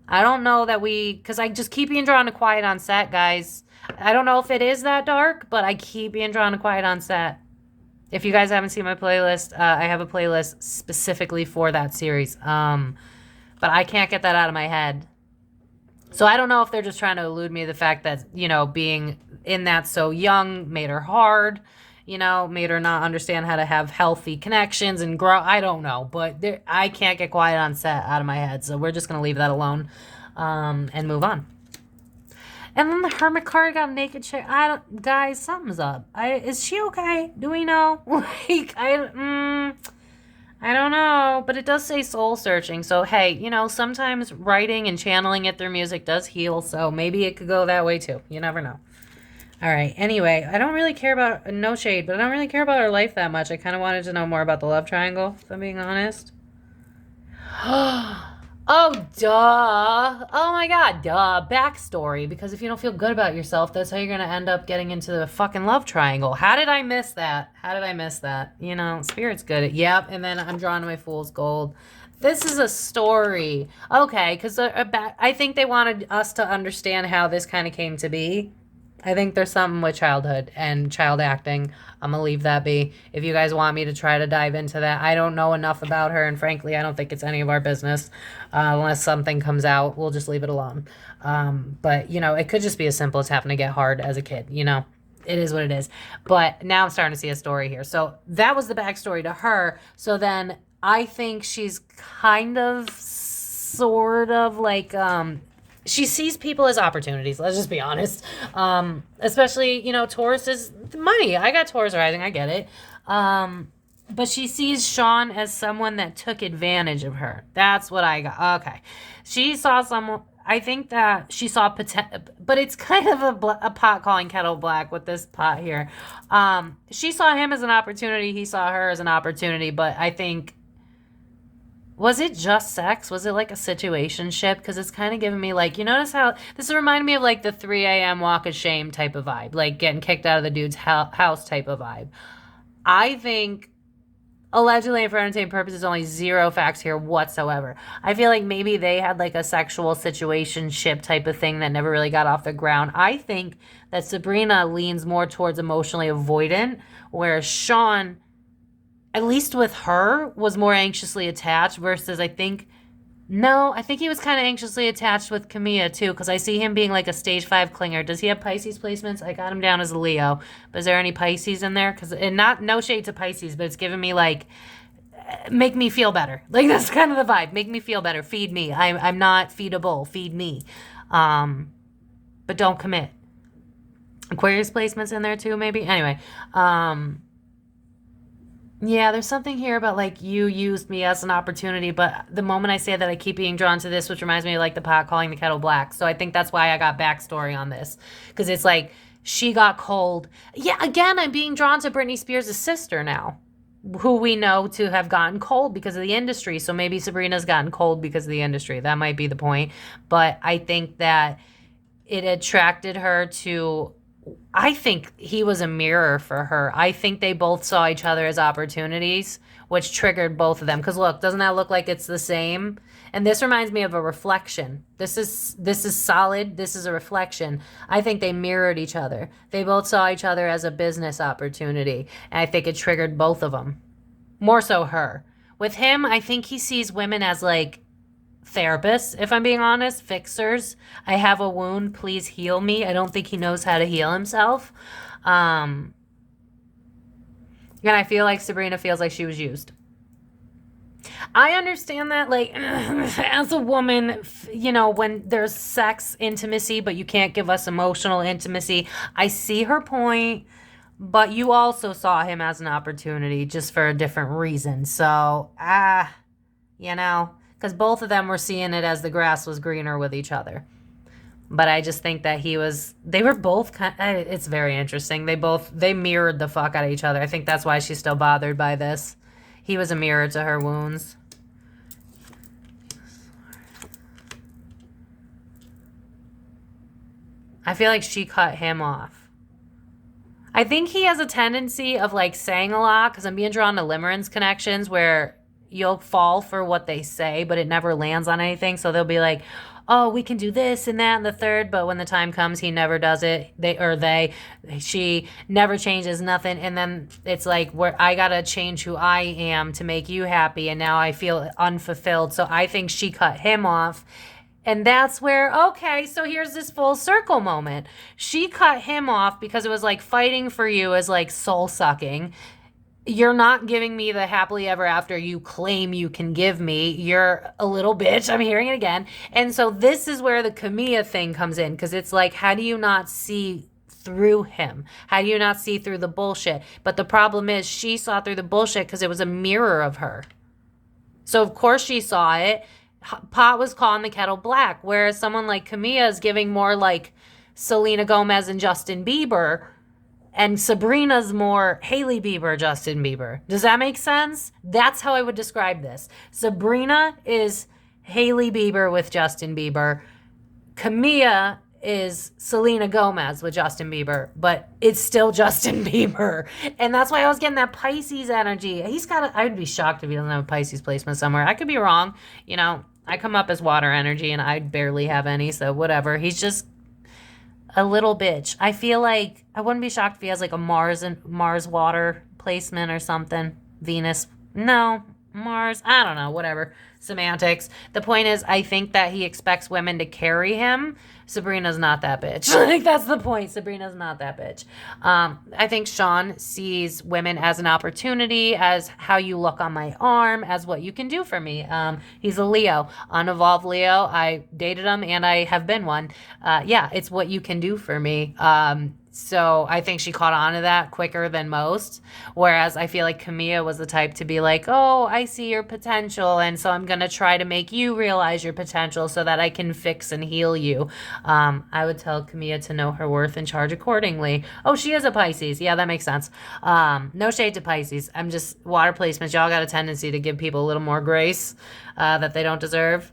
I don't know that because I just keep being drawn to Quiet on Set, guys. I don't know if it is that dark, but I keep being drawn to Quiet on Set. If you guys haven't seen my playlist, I have a playlist specifically for that series. But I can't get that out of my head. So I don't know if they're just trying to elude me the fact that, you know, being in that so young made her hard. You know, made her not understand how to have healthy connections and grow. I don't know, but I can't get Quiet on Set out of my head. So we're just going to leave that alone and move on. And then the Hermit card got a naked chick. Guys, something's up. Is she okay? Do we know? Like, I don't know, but it does say soul searching. So, hey, you know, sometimes writing and channeling it through music does heal. So maybe it could go that way too. You never know. All right. Anyway, I don't really care about, no shade, but I don't really care about her life that much. I kind of wanted to know more about the love triangle, if I'm being honest. Oh, duh. Oh my God, duh. Backstory. Because if you don't feel good about yourself, that's how you're going to end up getting into the fucking love triangle. How did I miss that? You know, Spirit's good at, yep. And then I'm drawn to my Fool's Gold. This is a story. Okay, because I think they wanted us to understand how this kind of came to be. I think there's something with childhood and child acting. I'm going to leave that be. If you guys want me to try to dive into that, I don't know enough about her, and frankly, I don't think it's any of our business. Unless something comes out, we'll just leave it alone. But, you know, it could just be as simple as having to get hard as a kid, you know? It is what it is. But now I'm starting to see a story here. So that was the backstory to her. So then I think she's kind of, sort of like, she sees people as opportunities. Let's just be honest. Especially, you know, Taurus is money. I got Taurus rising. I get it. But she sees Shawn as someone that took advantage of her. That's what I got. Okay. She saw someone. I think that she saw potential, but it's kind of a pot calling kettle black with this pot here. She saw him as an opportunity. He saw her as an opportunity. But I think Was it just sex? Was it like a situationship? Because it's kind of giving me like, you notice how this reminded me of like the 3 a.m. walk of shame type of vibe, like getting kicked out of the dude's house type of vibe. I think allegedly and for entertainment purposes, only zero facts here whatsoever. I feel like maybe they had like a sexual situationship type of thing that never really got off the ground. I think that Sabrina leans more towards emotionally avoidant, whereas Shawn, at least with her, was more anxiously attached versus I think no, I think he was kind of anxiously attached with Camilla too, because I see him being like a stage 5 clinger. Does he have Pisces placements? I got him down as a Leo, but is there any Pisces in there? Because and not no shade to Pisces, but it's giving me like make me feel better. Like that's kind of the vibe. Make me feel better. Feed me. I'm not feedable. Feed me, but don't commit. Aquarius placements in there too, maybe. Anyway, yeah, there's something here about like you used me as an opportunity, but the moment I say that, I keep being drawn to this, which reminds me of like the pot calling the kettle black. So I think that's why I got backstory on this, because it's like she got cold. Yeah, again, I'm being drawn to Britney Spears' sister now, who we know to have gotten cold because of the industry. So maybe Sabrina's gotten cold because of the industry. That might be the point. But I think that it attracted her to, I think he was a mirror for her. I think they both saw each other as opportunities, which triggered both of them. Because look, doesn't that look like it's the same? And this reminds me of a reflection. This is solid. This is a reflection. I think they mirrored each other. They both saw each other as a business opportunity. And I think it triggered both of them. More so her. With him, I think he sees women as like therapists, if I'm being honest, fixers. I have a wound, please heal me. I don't think he knows how to heal himself. And I feel like Sabrina feels like she was used. I understand that, like, as a woman, you know, when there's sex intimacy, but you can't give us emotional intimacy, I see her point, but you also saw him as an opportunity just for a different reason. So, you know, because both of them were seeing it as the grass was greener with each other. But I just think that they were both it's very interesting. They mirrored the fuck out of each other. I think that's why she's still bothered by this. He was a mirror to her wounds. I feel like she cut him off. I think he has a tendency of like saying a lot, because I'm being drawn to limerence connections where you'll fall for what they say, but it never lands on anything. So they'll be like, oh, we can do this and that and the third, but when the time comes, he never does it. She never changes nothing. And then it's like, where I gotta change who I am to make you happy, and now I feel unfulfilled. So I think she cut him off. And that's where, okay, so here's this full circle moment. She cut him off because it was like fighting for you is like soul sucking. You're not giving me the happily ever after you claim you can give me. You're a little bitch. I'm hearing it again. And so this is where the Camilla thing comes in, because it's like, how do you not see through him? How do you not see through the bullshit? But the problem is she saw through the bullshit because it was a mirror of her. So of course she saw it. Pot was calling the kettle black, whereas someone like Camilla is giving more like Selena Gomez and Justin Bieber, and Sabrina's more Hailey Bieber, Justin Bieber. Does that make sense? That's how I would describe this. Sabrina is Hailey Bieber with Justin Bieber. Camilla is Selena Gomez with Justin Bieber, but it's still Justin Bieber. And that's why I was getting that Pisces energy. I'd be shocked if he doesn't have a Pisces placement somewhere. I could be wrong. You know, I come up as water energy and I barely have any, so whatever. He's just a little bitch. I feel like I wouldn't be shocked if he has like a Mars water placement or something. Venus. No. Mars. I don't know. Whatever. Semantics. The point is, I think that he expects women to carry him. Sabrina's not that bitch. I think that's the point. Sabrina's not that bitch. I think Shawn sees women as an opportunity, as how you look on my arm, as what you can do for me. He's a Leo, unevolved Leo. I dated him and I have been one. Yeah, it's what you can do for me. So I think she caught on to that quicker than most. Whereas I feel like Camilla was the type to be like, oh, I see your potential, and so I'm going going to try to make you realize your potential so that I can fix and heal you. I would tell Camilla to know her worth and charge accordingly. Oh, she is a Pisces. Yeah, that makes sense. No shade to Pisces. I'm just water placements. Y'all got a tendency to give people a little more grace that they don't deserve.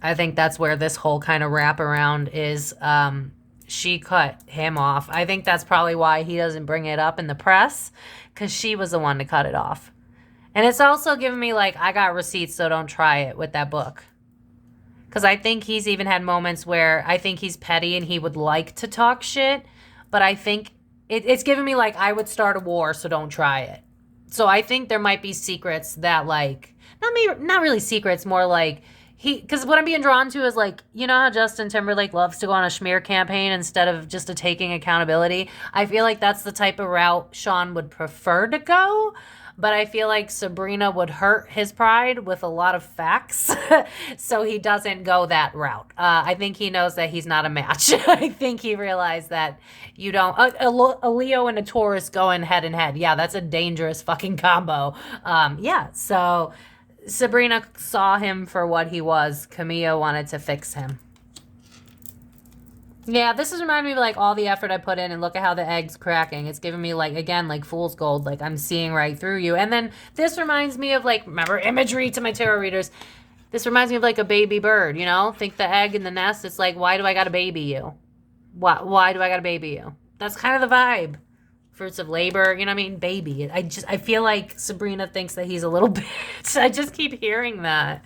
I think that's where this whole kind of wraparound is. She cut him off. I think that's probably why he doesn't bring it up in the press, because she was the one to cut it off. And it's also giving me like, I got receipts, so don't try it with that book. Because I think he's even had moments where I think he's petty and he would like to talk shit. But I think it's giving me like, I would start a war, so don't try it. So I think there might be secrets that like, not really secrets, more like, because what I'm being drawn to is like, you know how Justin Timberlake loves to go on a smear campaign instead of just taking accountability? I feel like that's the type of route Shawn would prefer to go. But I feel like Sabrina would hurt his pride with a lot of facts. So he doesn't go that route. I think he knows that he's not a match. I think he realized that you don't... A Leo and a Taurus going head and head. Yeah, that's a dangerous fucking combo. Yeah, so Sabrina saw him for what he was. Camilla wanted to fix him. Yeah, this is reminding me of like all the effort I put in, and look at how the egg's cracking. It's giving me like, again, like fool's gold. Like I'm seeing right through you. And then this reminds me of like, remember imagery to my tarot readers. This reminds me of like a baby bird, you know? Think the egg in the nest. It's like, why do I got to baby you? Why do I got to baby you? That's kind of the vibe. Fruits of labor, you know what I mean? Baby. I feel like Sabrina thinks that he's a little bitch. I just keep hearing that.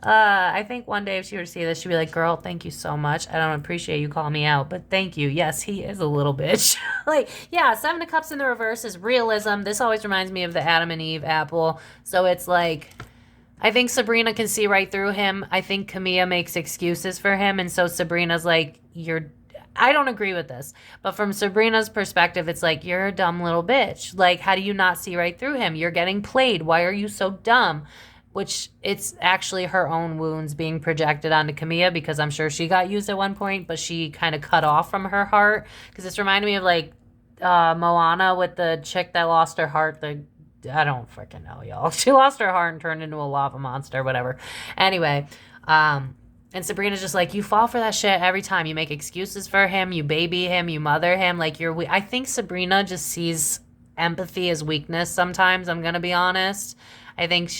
I think one day if she were to see this, she'd be like, girl, thank you so much. I don't appreciate you calling me out, but thank you. Yes, he is a little bitch. Like, yeah, Seven of Cups in the reverse is realism. This always reminds me of the Adam and Eve apple. So it's like, I think Sabrina can see right through him. I think Camilla makes excuses for him. And so Sabrina's like, I don't agree with this. But from Sabrina's perspective, it's like, you're a dumb little bitch. Like, how do you not see right through him? You're getting played. Why are you so dumb? Which it's actually her own wounds being projected onto Camilla, because I'm sure she got used at one point, but she kind of cut off from her heart. Because it's reminding me of like Moana with the chick that lost her heart. I don't freaking know, y'all. She lost her heart and turned into a lava monster, whatever. Anyway, and Sabrina's just like, you fall for that shit every time. You make excuses for him. You baby him. You mother him. Like you're weak. I think Sabrina just sees empathy as weakness sometimes. I'm going to be honest. I think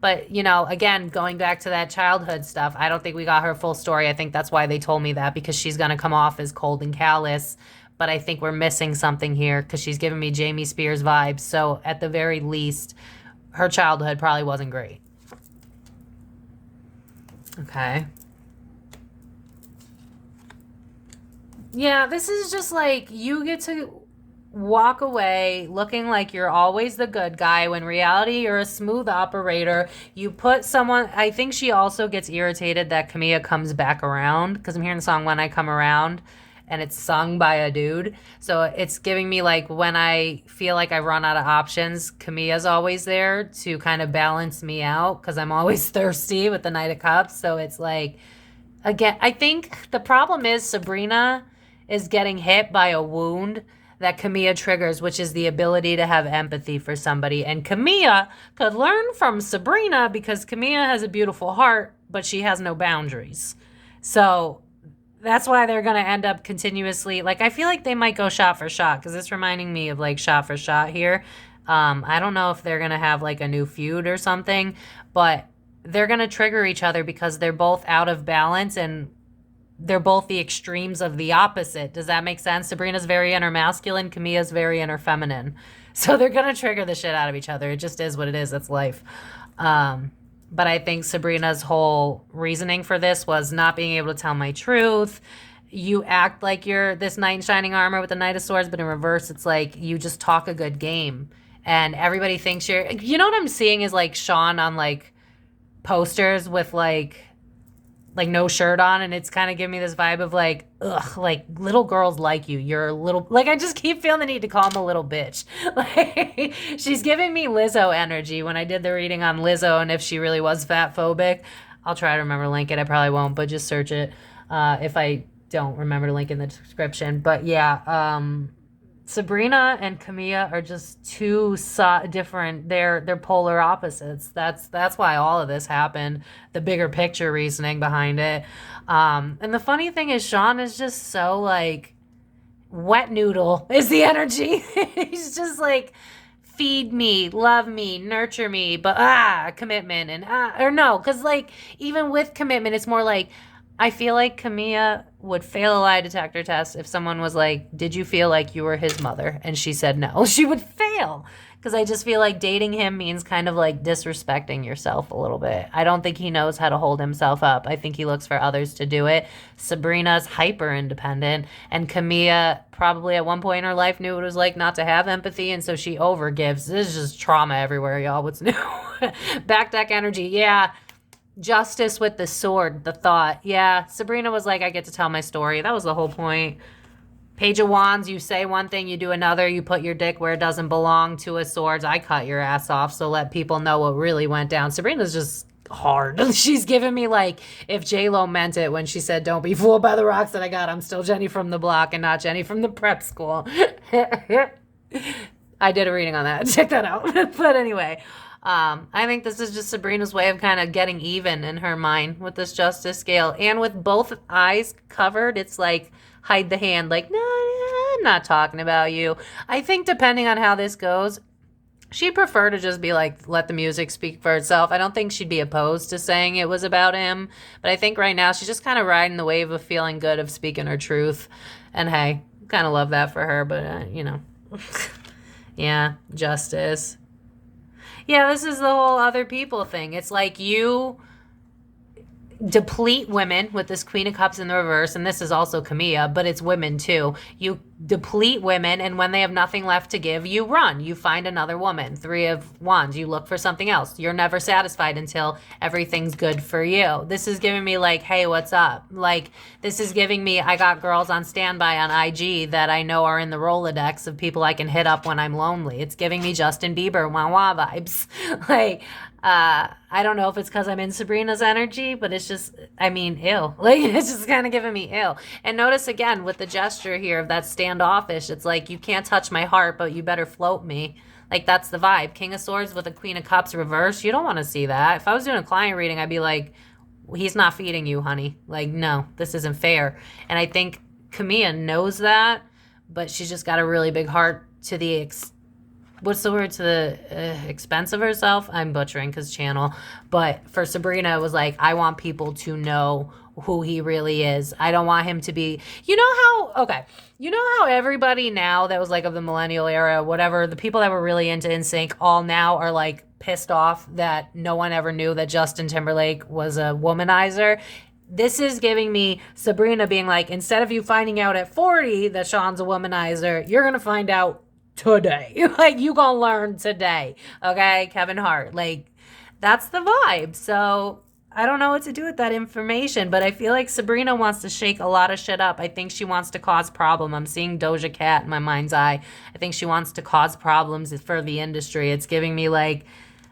but you know, again, going back to that childhood stuff, I don't think we got her full story. I think that's why they told me that, because she's going to come off as cold and callous. But I think we're missing something here, because she's giving me Jamie Spears vibes. So at the very least, her childhood probably wasn't great. Okay. Yeah, this is just like, you get to walk away looking like you're always the good guy, when reality you're a smooth operator. You put someone... I think she also gets irritated that Camilla comes back around, because I'm hearing the song When I Come Around, and it's sung by a dude. So it's giving me like, when I feel like I run out of options, Camilla's always there to kind of balance me out, because I'm always thirsty with the Knight of Cups. So it's like, again, I think the problem is Sabrina is getting hit by a wound that Camilla triggers, which is the ability to have empathy for somebody. And Camilla could learn from Sabrina, because Camilla has a beautiful heart, but she has no boundaries. So that's why they're going to end up continuously... Like, I feel like they might go shot for shot, because it's reminding me of, like, shot for shot here. I don't know if they're going to have, like, a new feud or something, but they're going to trigger each other, because they're both out of balance, and they're both the extremes of the opposite. Does that make sense? Sabrina's very inner masculine. Camilla's very inner feminine. So they're going to trigger the shit out of each other. It just is what it is. That's life. But I think Sabrina's whole reasoning for this was not being able to tell my truth. You act like you're this knight in shining armor with the Knight of Swords, but in reverse, it's like you just talk a good game. And everybody thinks you're... You know what I'm seeing is like Shawn on like posters with like no shirt on, and it's kind of giving me this vibe of like, ugh, like little girls like you. You're a little... Like, I just keep feeling the need to call him a little bitch. Like, she's giving me Lizzo energy when I did the reading on Lizzo, and if she really was fatphobic. I'll try to remember to link it. I probably won't, but just search it if I don't remember to link in the description. But yeah, Sabrina and Camilla are just two different. They're polar opposites. That's why all of this happened. The bigger picture reasoning behind it. And the funny thing is, Shawn is just so like wet noodle is the energy. He's just like, feed me, love me, nurture me, but commitment and or no, because like even with commitment, it's more like I feel like Camilla would fail a lie detector test if someone was like, did you feel like you were his mother? And she said no. She would fail. Because I just feel like dating him means kind of like disrespecting yourself a little bit. I don't think he knows how to hold himself up. I think he looks for others to do it. Sabrina's hyper independent. And Camilla probably at one point in her life knew what it was like not to have empathy. And so she overgives. This is just trauma everywhere, y'all. What's new? Back deck energy. Yeah. Justice with the sword, the thought. Yeah, Sabrina was like, I get to tell my story. That was the whole point. Page of Wands, you say one thing, you do another. You put your dick where it doesn't belong. Two of Swords, I cut your ass off, so let people know what really went down. Sabrina's just hard. She's giving me like, if J-Lo meant it when she said, don't be fooled by the rocks that I got. I'm still Jenny from the block and not Jenny from the prep school. I did a reading on that. Check that out. But anyway, I think this is just Sabrina's way of kind of getting even in her mind with this justice scale. And with both eyes covered, it's like hide the hand. Like, no, I'm not talking about you. I think depending on how this goes, she'd prefer to just be like, let the music speak for itself. I don't think she'd be opposed to saying it was about him. But I think right now she's just kind of riding the wave of feeling good, of speaking her truth. And hey, kind of love that for her. But, you know, yeah, justice. Yeah, this is the whole other people thing. It's like you deplete women with this Queen of Cups in the reverse, and this is also Camilla, but it's women too. You deplete women, and when they have nothing left to give, you run. You find another woman. Three of Wands, you look for something else. You're never satisfied until everything's good for you. This is giving me like, hey, what's up? Like, this is giving me, I got girls on standby on IG that I know are in the Rolodex of people I can hit up when I'm lonely. It's giving me Justin Bieber, wah wah vibes. Like, I don't know if it's because I'm in Sabrina's energy, but it's just, I mean, ew. Like, it's just kind of giving me ew. And notice again with the gesture here of that standoffish, it's like, you can't touch my heart, but you better float me. Like, that's the vibe. King of Swords with a Queen of Cups reverse. You don't want to see that. If I was doing a client reading, I'd be like, he's not feeding you, honey. Like, no, this isn't fair. And I think Camilla knows that, but she's just got a really big heart to the what's the word, to the expense of herself? I'm butchering because channel. But for Sabrina, it was like, I want people to know who he really is. I don't want him to be, you know how everybody now that was like of the millennial era, whatever, the people that were really into NSYNC all now are like pissed off that no one ever knew that Justin Timberlake was a womanizer. This is giving me Sabrina being like, instead of you finding out at 40 that Shawn's a womanizer, you're going to find out today. Like, you gonna learn today. Okay, Kevin Hart. Like, that's the vibe. So I don't know what to do with that information, but I feel like Sabrina wants to shake a lot of shit up. I think she wants to cause problem. I'm seeing Doja Cat in my mind's eye. I think she wants to cause problems for the industry. It's giving me like,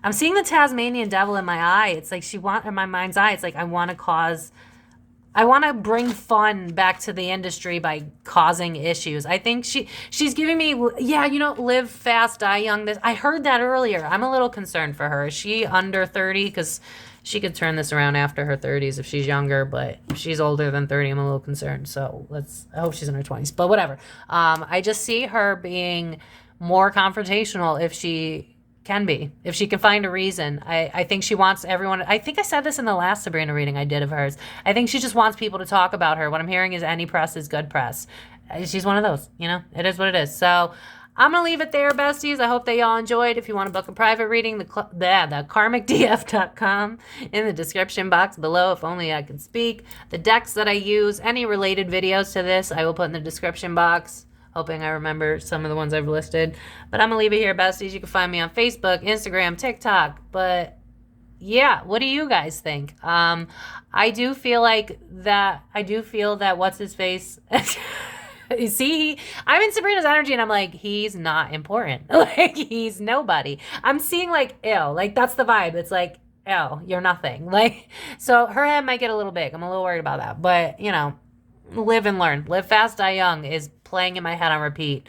I'm seeing the Tasmanian devil in my eye. It's like in my mind's eye. It's like, I want to bring fun back to the industry by causing issues. I think she's giving me, yeah, you know, live fast, die young. I heard that earlier. I'm a little concerned for her. Is she under 30? Because she could turn this around after her 30s if she's younger, but if she's older than 30, I'm a little concerned. So I hope she's in her 20s, but whatever. I just see her being more confrontational if she can be, if she can find a reason. I think she wants everyone, I think I said this in the last Sabrina reading I did of hers. I think she just wants people to talk about her. What I'm hearing is any press is good press. She's one of those, you know, it is what it is. So I'm going to leave it there, besties. I hope that y'all enjoyed. If you want to book a private reading, the karmicdf.com in the description box below, if only I could speak. The decks that I use, any related videos to this, I will put in the description box. Hoping I remember some of the ones I've listed. But I'm going to leave it here, besties. You can find me on Facebook, Instagram, TikTok. But yeah, what do you guys think? I do feel that what's his face? See, I'm in Sabrina's energy and I'm like, he's not important. Like, he's nobody. I'm seeing like, ew. Like, that's the vibe. It's like, ew, you're nothing. Like, so her head might get a little big. I'm a little worried about that. But, you know, live and learn. Live fast, die young is playing in my head on repeat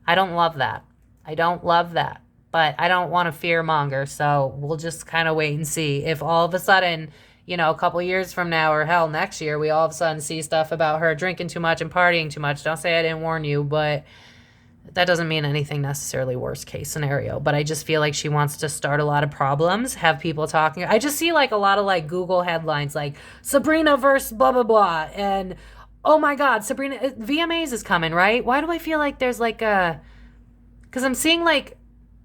I don't love that. I don't love that. But I don't want to fear monger, so we'll just kind of wait and see. If all of a sudden, you know, a couple years from now or hell next year, we all of a sudden see stuff about her drinking too much and partying too much. Don't say I didn't warn you, but that doesn't mean anything necessarily worst case scenario. But I just feel like she wants to start a lot of problems, have people talking. I just see like a lot of like Google headlines like Sabrina versus blah, blah, blah. And oh my God, Sabrina, VMAs is coming, right? Why do I feel like there's like a, because I'm seeing like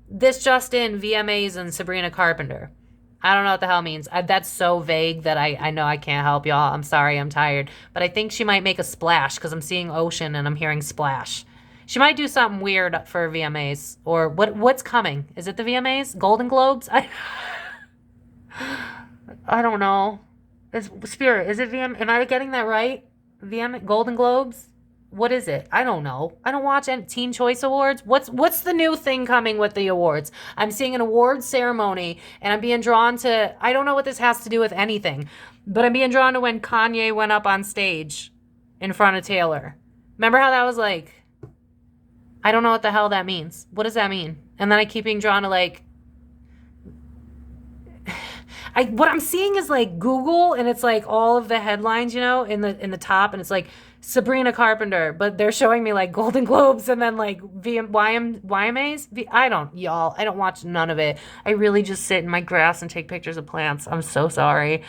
this just in VMAs and Sabrina Carpenter. I don't know what the hell it means. That's so vague that I know I can't help y'all. I'm sorry, I'm tired. But I think she might make a splash because I'm seeing ocean and I'm hearing splash. She might do something weird for VMAs. Or what's coming? Is it the VMAs? Golden Globes? I don't know. Spirit, is it VM? Am I getting that right? Golden Globes? What is it? I don't know. I don't watch any Teen Choice Awards. What's the new thing coming with the awards? I'm seeing an awards ceremony and I'm being drawn to, I don't know what this has to do with anything, but I'm being drawn to when Kanye went up on stage in front of Taylor. Remember how that was like, I don't know what the hell that means. What does that mean? And then I keep being drawn to like, what I'm seeing is like Google and it's like all of the headlines, you know, in the top, and it's like Sabrina Carpenter, but they're showing me like Golden Globes and then like YMAs. I don't watch none of it. I really just sit in my grass and take pictures of plants. I'm so sorry.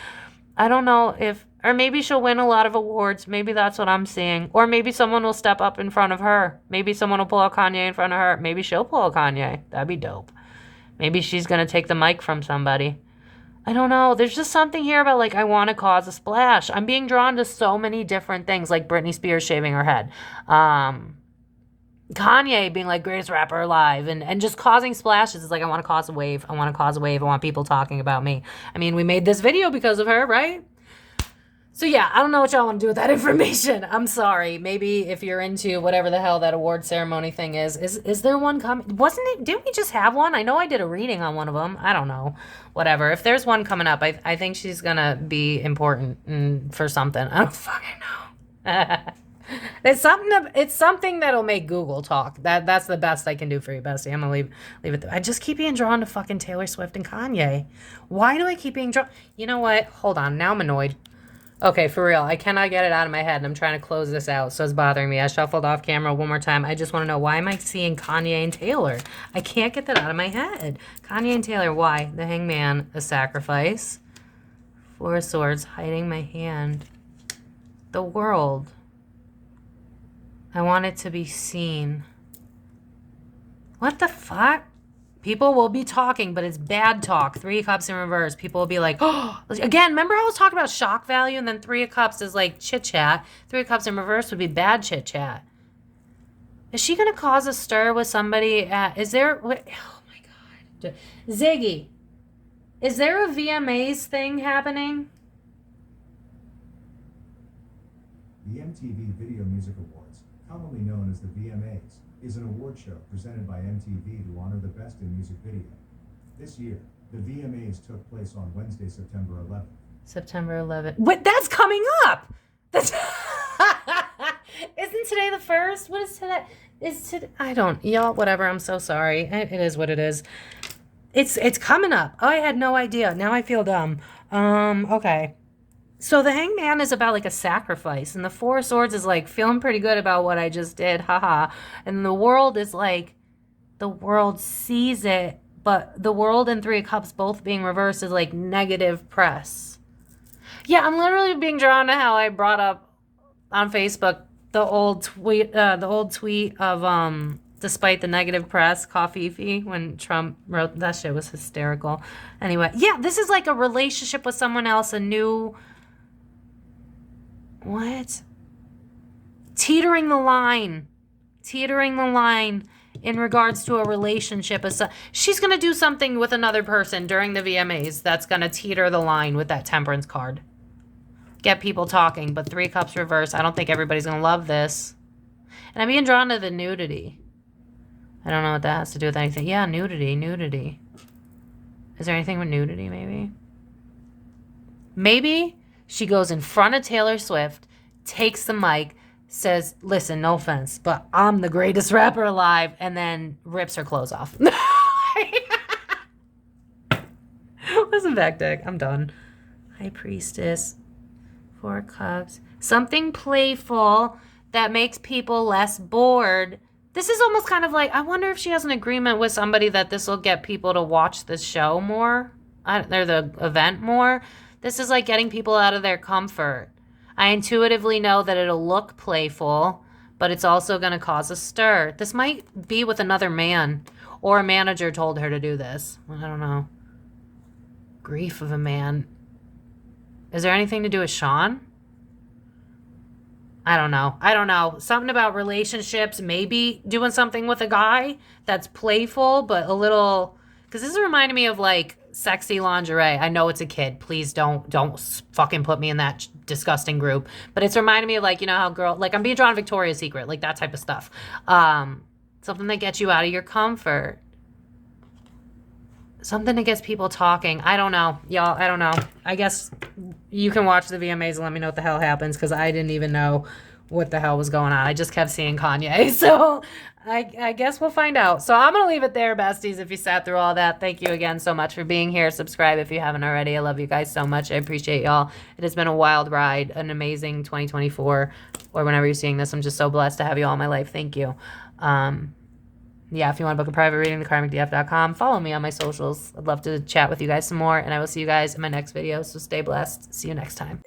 I don't know if, or maybe she'll win a lot of awards. Maybe that's what I'm seeing. Or maybe someone will step up in front of her. Maybe someone will pull out Kanye in front of her. Maybe she'll pull out Kanye. That'd be dope. Maybe she's going to take the mic from somebody. I don't know. There's just something here about like I want to cause a splash. I'm being drawn to so many different things, like Britney Spears shaving her head, Kanye being like greatest rapper alive, and just causing splashes. It's like I want to cause a wave. I want to cause a wave. I want people talking about me. I mean, we made this video because of her, right? So yeah, I don't know what y'all want to do with that information. I'm sorry. Maybe if you're into whatever the hell that award ceremony thing is there one coming? Wasn't it? Didn't we just have one? I know I did a reading on one of them. I don't know. Whatever. If there's one coming up, I think she's gonna be important for something. I don't fucking know. It's something that'll make Google talk. That's the best I can do for you, Bestie. I'm gonna leave it there. I just keep being drawn to fucking Taylor Swift and Kanye. Why do I keep being drawn? You know what? Hold on. Now I'm annoyed. Okay, for real. I cannot get it out of my head, and I'm trying to close this out, so it's bothering me. I shuffled off camera one more time. I just want to know, why am I seeing Kanye and Taylor? I can't get that out of my head. Kanye and Taylor, why? The Hangman, a sacrifice. Four of Swords, hiding my hand. The World. I want it to be seen. What the fuck? People will be talking, but it's bad talk. Three of Cups in reverse. People will be like, oh, again, remember how I was talking about shock value? And then Three of Cups is like chit chat. Three of Cups in reverse would be bad chit chat. Is she going to cause a stir with somebody is there, oh my God. Ziggy, is there a VMAs thing happening? The MTV Video Music Awards, commonly known as the VMAs, is an award show presented by MTV to honor the best in music video. This year, the VMAs took place on Wednesday, September 11th. September 11th. What? That's coming up! That's Isn't today the 1st? What is today? Y'all, whatever, I'm so sorry. It is what it is. It's coming up. Oh, I had no idea. Now I feel dumb. Okay. So the Hangman is about like a sacrifice, and the Four of Swords is like feeling pretty good about what I just did, haha. And the World is like, the World sees it, but the World and Three of Cups both being reversed is like negative press. Yeah, I'm literally being drawn to how I brought up on Facebook the old tweet of despite the negative press, Coffee when Trump wrote that shit was hysterical. Anyway, yeah, this is like a relationship with someone else, a new. What? Teetering the line in regards to a relationship. She's going to do something with another person during the VMAs that's going to teeter the line with that Temperance card. Get people talking, but Three Cups reverse. I don't think everybody's going to love this. And I'm being drawn to the nudity. I don't know what that has to do with anything. Yeah, nudity. Is there anything with nudity, maybe? Maybe she goes in front of Taylor Swift, takes the mic, says, listen, no offense, but I'm the greatest rapper alive, and then rips her clothes off. Listen back, Dick. I'm done. High Priestess. 4 Cups. Something playful that makes people less bored. This is almost kind of like, I wonder if she has an agreement with somebody that this will get people to watch this show more, or the event more. This is like getting people out of their comfort. I intuitively know that it'll look playful, but it's also going to cause a stir. This might be with another man, or a manager told her to do this. I don't know. Grief of a man. Is there anything to do with Shawn? I don't know. Something about relationships, maybe doing something with a guy that's playful, but a little, because this is reminding me of like sexy lingerie. I know it's a kid. Please don't fucking put me in that disgusting group. But it's reminding me of like, you know how like I'm being drawn Victoria's Secret, like that type of stuff. Something that gets you out of your comfort. Something that gets people talking. I don't know. Y'all, I don't know. I guess you can watch the VMAs and let me know what the hell happens, because I didn't even know what the hell was going on. I just kept seeing Kanye. So I guess we'll find out. So I'm going to leave it there, besties, if you sat through all that. Thank you again so much for being here. Subscribe if you haven't already. I love you guys so much. I appreciate y'all. It has been a wild ride, an amazing 2024, or whenever you're seeing this. I'm just so blessed to have you all in my life. Thank you. Yeah, if you want to book a private reading, thekarmicdf.com. Follow me on my socials. I'd love to chat with you guys some more, and I will see you guys in my next video. So stay blessed. See you next time.